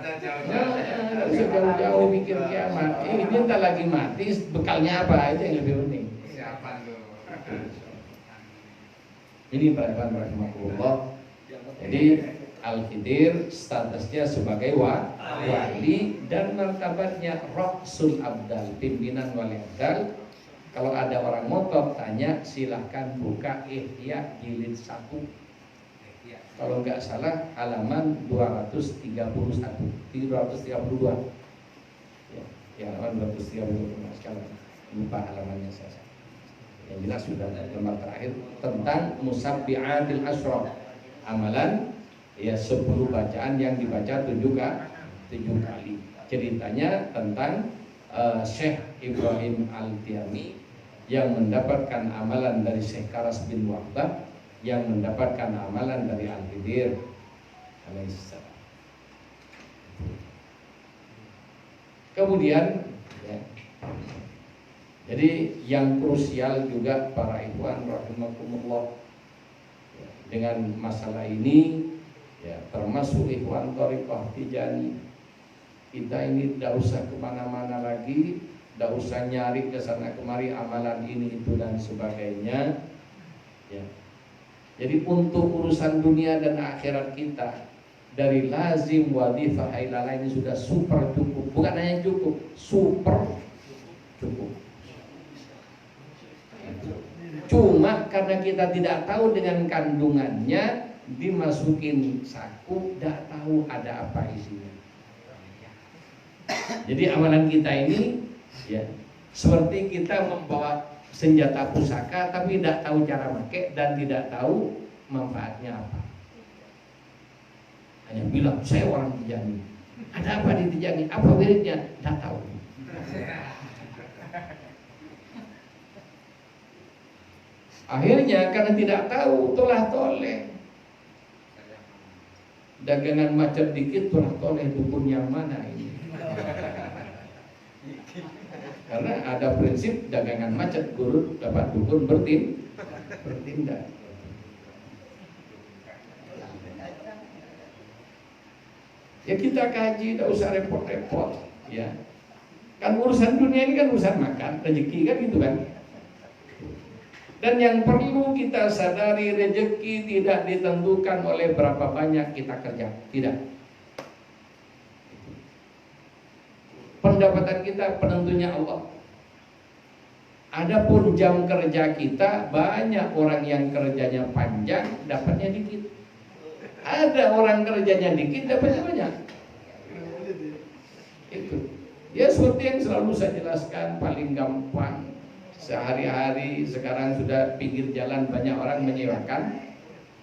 Tidak usah jauh-jauh mikir kiamat. Ini entah lagi mati, bekalnya apa itu yang lebih penting. Ini para rahimahullah. Jadi Al-Khidir statusnya sebagai wali dan martabatnya Rasul Abdal, pimpinan wali abdal. Kalau ada orang ngotot tanya, silahkan buka Ihya jilid 1. Kalau nggak salah halaman 232. Ya, halaman 232 sekarang. Lupa halamannya saya. Yang jelas sudah lembar terakhir tentang musabbi'atil asyrah. Amalan ya 10 bacaan yang dibaca 7 kali. Ceritanya tentang Syekh Ibrahim Al-Tiami yang mendapatkan amalan dari Syekh Karas bin Wahbah, yang mendapatkan amalan dari Al-Khidir alaihissalam. Kemudian ya, jadi yang krusial juga para ikhwan rahimakumullah ya, dengan masalah ini ya, termasuk ikhwan thariqah Tijani, kita ini tidak usah kemana-mana lagi, tidak usah nyari ke sana kemari amalan ini itu dan sebagainya ya. Jadi untuk urusan dunia dan akhirat kita dari lazim, wadifah, hailalah ini sudah super cukup. Bukan hanya cukup, super cukup. Cuma karena kita tidak tahu dengan kandungannya, dimasukin saku, tidak tahu ada apa isinya. Jadi amalan kita ini ya seperti kita membawa senjata pusaka tapi tidak tahu cara pakai dan tidak tahu manfaatnya apa. Hanya bilang saya orang Tijani. Ada apa di Tijani? Apa wiridnya? Tidak tahu. Akhirnya karena tidak tahu, tolah-toleh. Dagangan macet dikit, tolah-toleh dukun yang mana ini? Karena ada prinsip dagangan macet, guru dapat dukun bertindak. Ya kita kaji, tidak usah repot-repot, ya. Kan urusan dunia ini kan urusan makan, rezeki kan gitu kan. Dan yang perlu kita sadari, rezeki tidak ditentukan oleh berapa banyak kita kerja, tidak. Pendapatan kita penentunya Allah. Adapun jam kerja kita, banyak orang yang kerjanya panjang dapatnya dikit. Ada orang kerjanya dikit dapatnya banyak. Itu. Ya seperti yang selalu saya jelaskan, paling gampang sehari-hari sekarang sudah pinggir jalan banyak orang menyewakan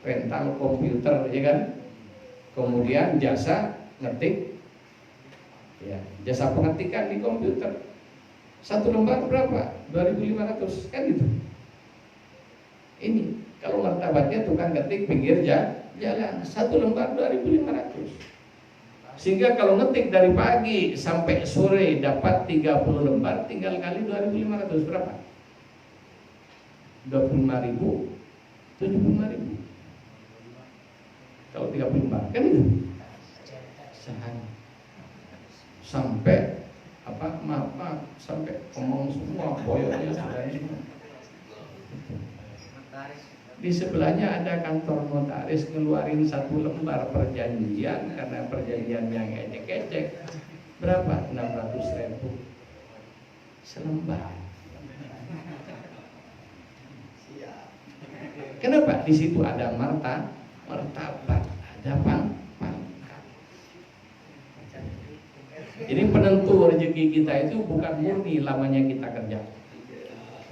rental komputer, ya kan? Kemudian jasa ngetik. Ya, jasa pengetikan di komputer. Satu lembar berapa? 2.500 kan gitu. Ini kalau martabatnya tukang ketik pinggir jalan, satu lembar 2.500. Sehingga kalau ngetik dari pagi sampai sore dapat 30 lembar, tinggal kali 2.500 berapa? 25.000, 75.000. Kalau 30 lembar kan itu sehari. Sampai maaf sampai ngomong semua boyoknya sudah semua. Di sebelahnya ada kantor notaris ngeluarin 1 lembar perjanjian karena perjanjian yang ecek-ecek. Berapa? 600.000 selembar. Kenapa? Di situ ada martabat, ada pangkat. Jadi penentu rezeki kita itu bukan murni lamanya kita kerja,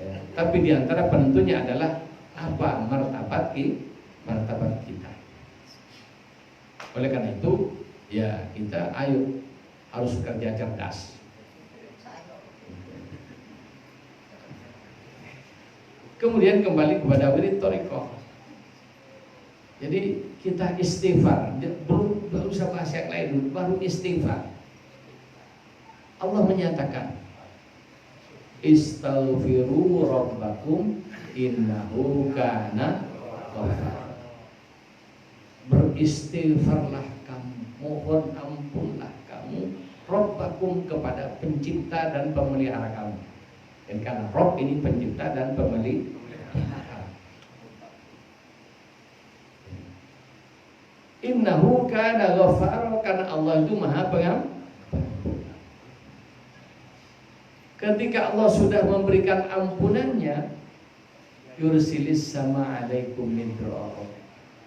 ya. Tapi diantara penentunya adalah apa martabat kita. Oleh karena itu, ya kita ayo harus kerja cerdas. Kemudian kembali kepada wirid thariqah. Jadi kita istighfar, baru sama bahas yang lain, baru istighfar. Allah menyatakan, istaghfiru rabbakum innahu kana ghafar. Beristighfarlah kamu, mohon ampunlah kamu rabbakum kepada pencipta dan pemelihara kamu. Dan karena Rob ini pencipta dan pemelihara. Innahu kana ghafar, karena Allah itu Maha Pengampun. Ketika Allah sudah memberikan ampunannya, yursilis sama alaikum midrara.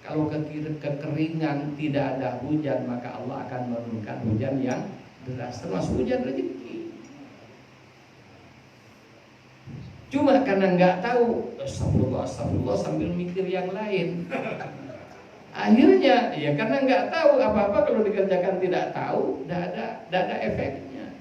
Kalau kekeringan, tidak ada hujan, maka Allah akan menurunkan hujan yang deras, termasuk hujan rezeki. Cuma karena nggak tahu, astagfirullah sambil mikir yang lain. Akhirnya ya karena nggak tahu apa-apa, kalau dikerjakan tidak tahu, tidak ada efeknya.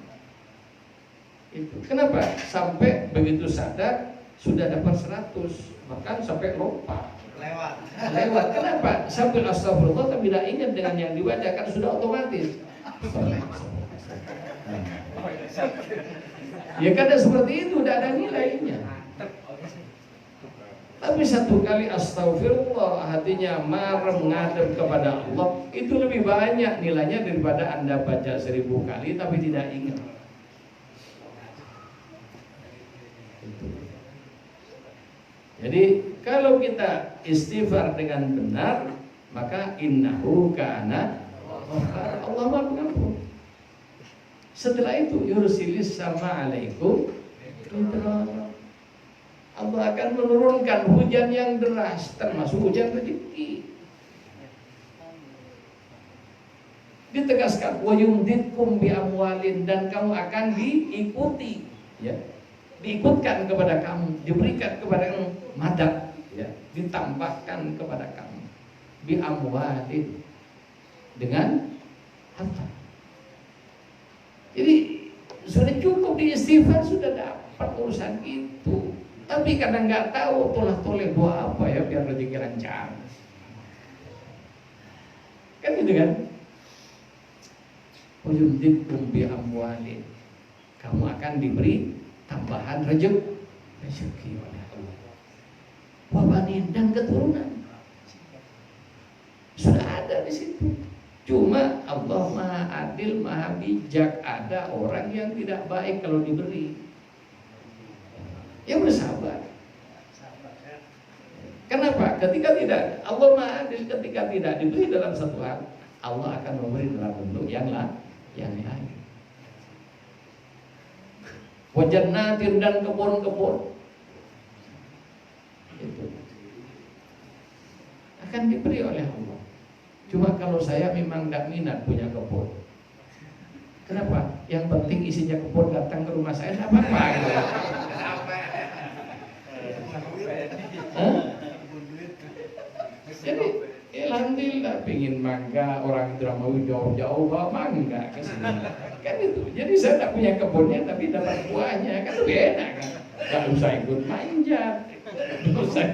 Itu kenapa sampai begitu sadar sudah dapat 100, bahkan sampai lupa lewat. Kenapa sambil astagfirullah tapi tidak ingat dengan yang dibaca, kan sudah otomatis. Ya karena seperti itu tidak ada nilainya. Tapi satu kali astagfirullah, hatinya marah menghadap kepada Allah, itu lebih banyak nilainya daripada Anda baca 1000 kali tapi tidak ingat. Jadi kalau kita istighfar dengan benar, maka innahu kana ghafar, Allah Maha Pengampun. Setelah itu yursilis sama alaikum midrara. Allah akan menurunkan hujan yang deras, termasuk hujan rezeki. Ditegaskan wa yumditkum bi amwalin, dan kamu akan diikuti, ya. Diikutkan kepada kamu, diberikan kepada kamu madad, ya, ditambahkan kepada kamu bi amwalin, dengan harta. Jadi sudah cukup di istighfar, sudah dapat urusan itu. Tapi karena nggak tahu tolah-toleh buat apa ya biar rezeki lancar, kan gitu kan? Uyumdikum bi amwalin, kamu akan diberi tambahan rezeki oleh Allah. Wabanin, dan keturunan sudah ada di situ. Cuma Allah Maha Adil, Maha Bijak. Ada orang yang tidak baik kalau diberi, yang bersabar. Kenapa? Ketika tidak, Allah Maha Adil, ketika tidak diberi dalam satu hal, Allah akan memberi dalam bentuk yang lain. Wajannatin, dan kebun-kebun itu akan diberi oleh Allah. Cuma kalau saya memang tidak minat punya kebun. Kenapa? Yang penting isinya kebun datang ke rumah saya, tidak apa-apa gitu. Jadi alhamdulillah, pingin mangga, orang itu mau jauh-jauh bawa mangga ke sini, kan itu. Jadi saya tak punya kebunnya tapi dapat buahnya, kan lebih enak kan. Gak usah ikut manjat, gak usah.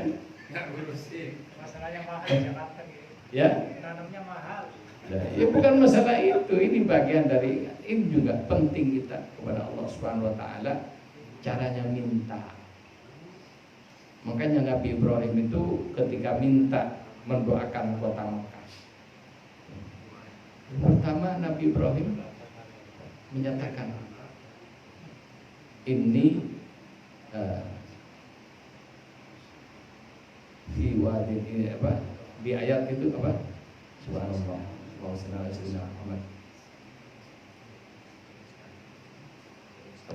Masalahnya mahal Jakarta gitu. Ya. Tanamnya mahal. Ya bukan masalah itu, ini bagian dari, ini juga penting kita kepada Allah Subhanahu wa taala caranya minta. Makanya Nabi Ibrahim itu ketika minta mendoakan kota Mekah, pertama Nabi Ibrahim menyatakan ini fi wadin, ini apa di ayat itu apa, subhanallah wa sallallahu alaihi Muhammad,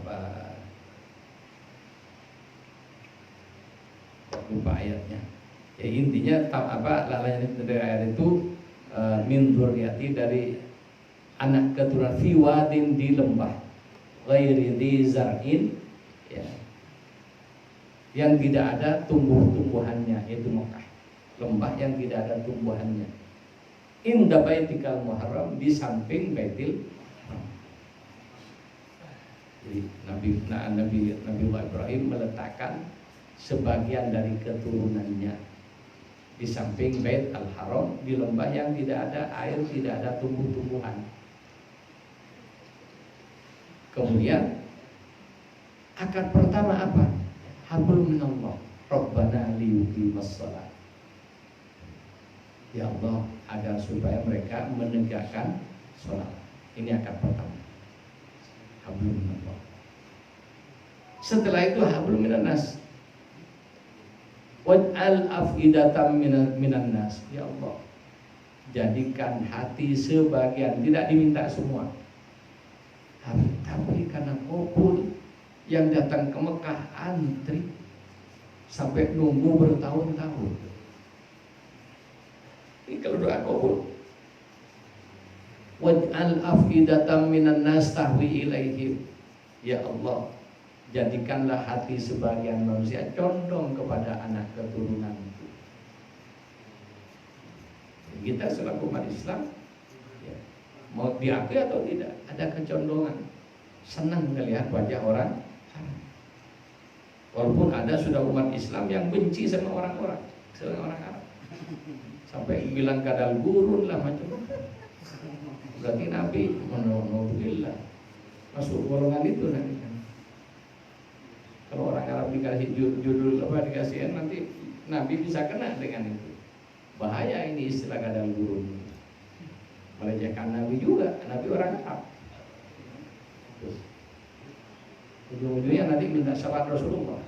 apa lupa ayatnya. Ya intinya apa lalanya dari ayat itu min dzurriyyati, dari anak keturunan fi wadin, di lembah. ghairi dzi zar'in, ya, yang tidak ada tumbuh-tumbuhannya, yaitu Mekah, lembah yang tidak ada tumbuhannya. Inda baitikal muharram, di samping Baitul Haram. Jadi Nabi Ibrahim meletakkan sebagian dari keturunannya di samping Bait Al-Haram, di lembah yang tidak ada air, tidak ada tumbuh-tumbuhan. Kemudian akad pertama apa? Hablum minallah, Rabbana liyuqimas shalah. Ya Allah, agar supaya mereka menegakkan sholat. Ini akad pertama. Hablum minallah. Setelah itu hablum minannas. Waj'al af'idatam minan nas. Ya Allah, jadikan hati sebagian, tidak diminta semua, tapi karena kabul, yang datang ke Mekah antri sampai nunggu bertahun-tahun. Ini kalau doa kabul. Waj'al af'idatam minan nas tahwi ilaihim. Ya Allah, jadikanlah hati sebagian manusia condong kepada anak keturunan itu. Kita selaku umat Islam, ya, mau diakui atau tidak, ada kecondongan, senang melihat wajah orang Arab. Walaupun ada sudah umat Islam yang benci sama orang Arab, sampai bilang kadal gurun lah macam-macam. Berarti Nabi menolak masuk golongan itu nanti. Kalau orang Arab dikasih judul apa, dikasihin, nanti Nabi bisa kena dengan itu. Bahaya ini istilah kadal gurun. Melecehkan Nabi juga, Nabi orang Arab. Ujung-ujungnya nanti minta syafaat Rasulullah.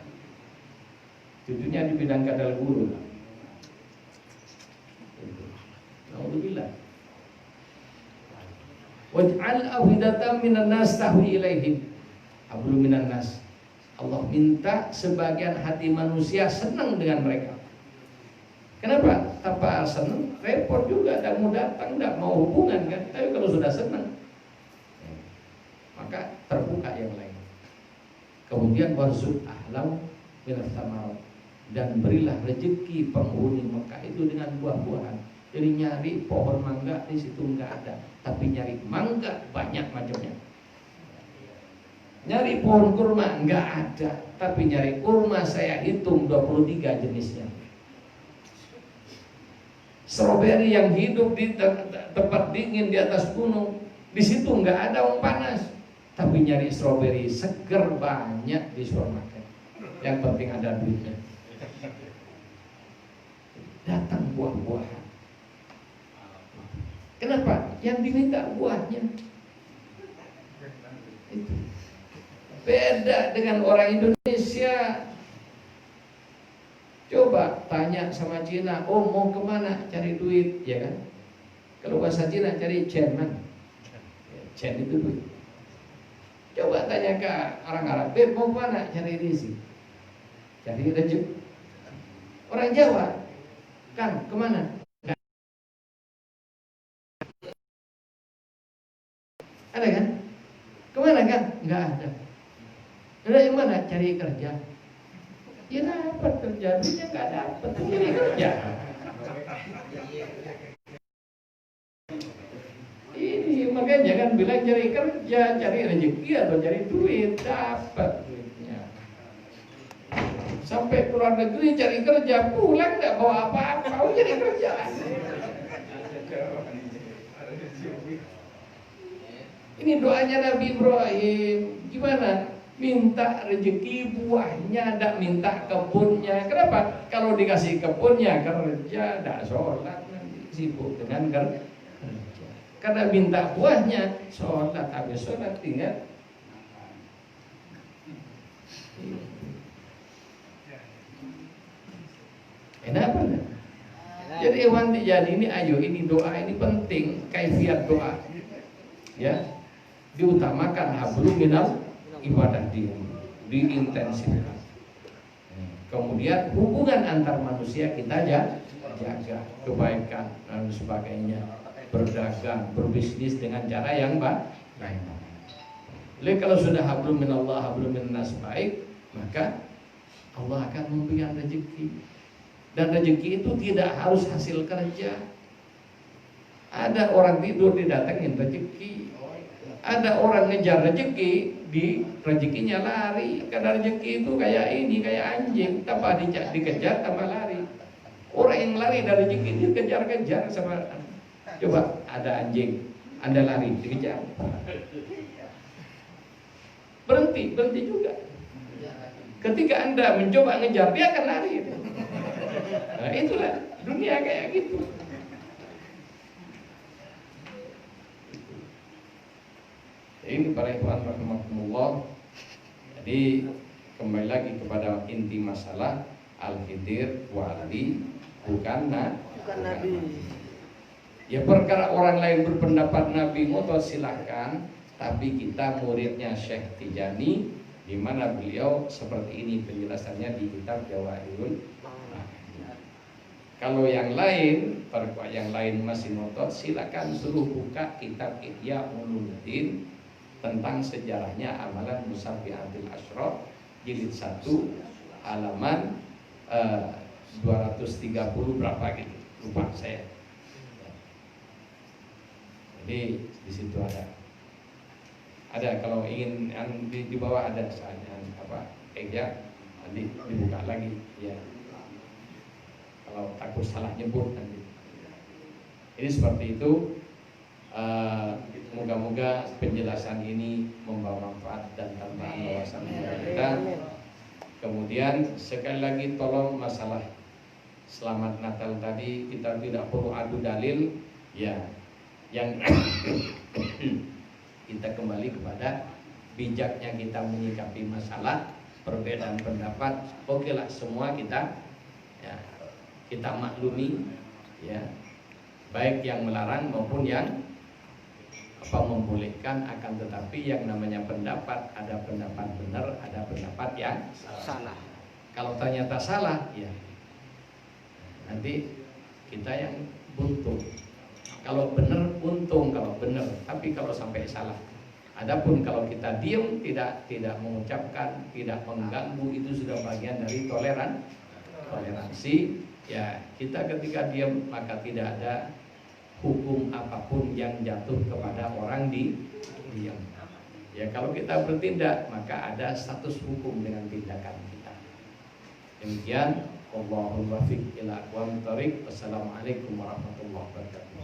Cucunya di bidang kadal gurun. Alhamdulillah. Waj'al afidatam minan nas tahwi ilaihim. Hablum minan nas. Allah minta sebagian hati manusia senang dengan mereka. Kenapa? Tanpa senang repot juga, tidak mau datang, tidak mau hubungan kan. Tapi kalau sudah senang, maka terbuka yang lain. Kemudian warzuq ahlam minas samarat, dan berilah rezeki penghuni Mekah itu dengan buah-buahan. Jadi nyari pohon mangga di situ enggak ada, tapi nyari mangga banyak macamnya. Nyari pohon kurma enggak ada, tapi nyari kurma saya hitung 23 jenisnya. Stroberi yang hidup di tempat dingin di atas gunung, di situ enggak ada yang panas, tapi nyari stroberi seger banyak di supermarket. Yang penting ada duitnya. Datang buah-buahan. Kenapa? Yang diminta buahnya. Itu. Beda dengan orang Indonesia. Coba tanya sama Cina, oh mau kemana cari duit, ya kan? Kalau bahasa Cina cari cenan, cen itu duit. Coba tanya ke orang Arab, mau kemana cari rezeki, cari rezeki. Orang Jawa, Kang kemana? Ada kan? Kemana kan? Enggak ada. Ada yang mana? Cari kerja. Ya dapat kerja, duitnya nggak dapat, cari kerja. Ini makanya jangan bilang cari kerja, cari rezeki atau cari duit, dapat duitnya. Sampai keluar negeri cari kerja, pulang nggak bawa apa-apa, mau cari kerja. Ini doanya Nabi Ibrahim, gimana? Minta rezeki buahnya, tidak minta kebunnya. Kenapa? Kalau dikasih kebunnya kerja, tidak sholat, nanti sibuk dengan kerja. Karena minta buahnya, sholat, habis sholat tinggal. Kenapa? Jadi Iwan jadi ini, ayo ini doa ini penting, kaifiat doa, ya, diutamakan hablum minal ibadah diintensifkan. Kemudian hubungan antar manusia kita jaga, kebaikan dan sebagainya, berdagang, berbisnis dengan cara yang baik. Oleh kalau sudah hablum minallah hablum minnas baik, maka Allah akan memberikan rezeki. Dan rezeki itu tidak harus hasil kerja. Ada orang tidur didatengin rezeki. Ada orang ngejar rezeki, di rezekinya lari. Karena rezeki itu kayak ini, kayak anjing, tambah dikejar tambah lari. Orang yang lari dari rezeki dikejar-kejar sama. Coba ada anjing, Anda lari dikejar. Berhenti juga. Ketika Anda mencoba ngejar, dia akan lari. Nah, itulah dunia kayak gitu. Ini para ikhwan rahimakumullah. Jadi kembali lagi kepada inti masalah, Al-Khidir wali bukan nabi. Ya perkara orang lain berpendapat Nabi moto silahkan, tapi kita muridnya Syekh Tijani, di mana beliau seperti ini penjelasannya di kitab Jawahirul. Kalau yang lain, perkara yang lain masih ngotot, silakan suruh buka kitab Ihya Ulumuddin tentang sejarahnya amalan Musabbihatil Asyra jilid 1 halaman 230 berapa gitu, lupa saya. Jadi di situ ada kalau ingin di bawah ada misalnya apa Ihya, nanti dibuka lagi ya. Kalau takut salah nyebut nanti. Ini seperti itu. Moga-moga penjelasan ini membawa manfaat dan tambahan wawasan kepada kita. Kemudian sekali lagi tolong masalah selamat Natal tadi kita tidak perlu adu dalil ya. Yang kita kembali kepada bijaknya kita menyikapi masalah perbedaan pendapat. Oke lah semua kita ya, kita maklumi ya, baik yang melarang maupun yang membolehkan, akan tetapi yang namanya pendapat, ada pendapat benar, ada pendapat yang salah. Kalau ternyata salah, ya nanti kita yang buntung. Kalau benar untung, kalau benar. Tapi kalau sampai salah, adapun kalau kita diam, tidak mengucapkan, tidak mengganggu, itu sudah bagian dari toleransi. Ya kita ketika diam maka tidak ada hukum apapun yang jatuh kepada orang diam. Ya kalau kita bertindak maka ada status hukum dengan tindakan kita. Demikian, wallahul muwaffiq ila aqwamit thoriq. Wassalamualaikum warahmatullahi wabarakatuh.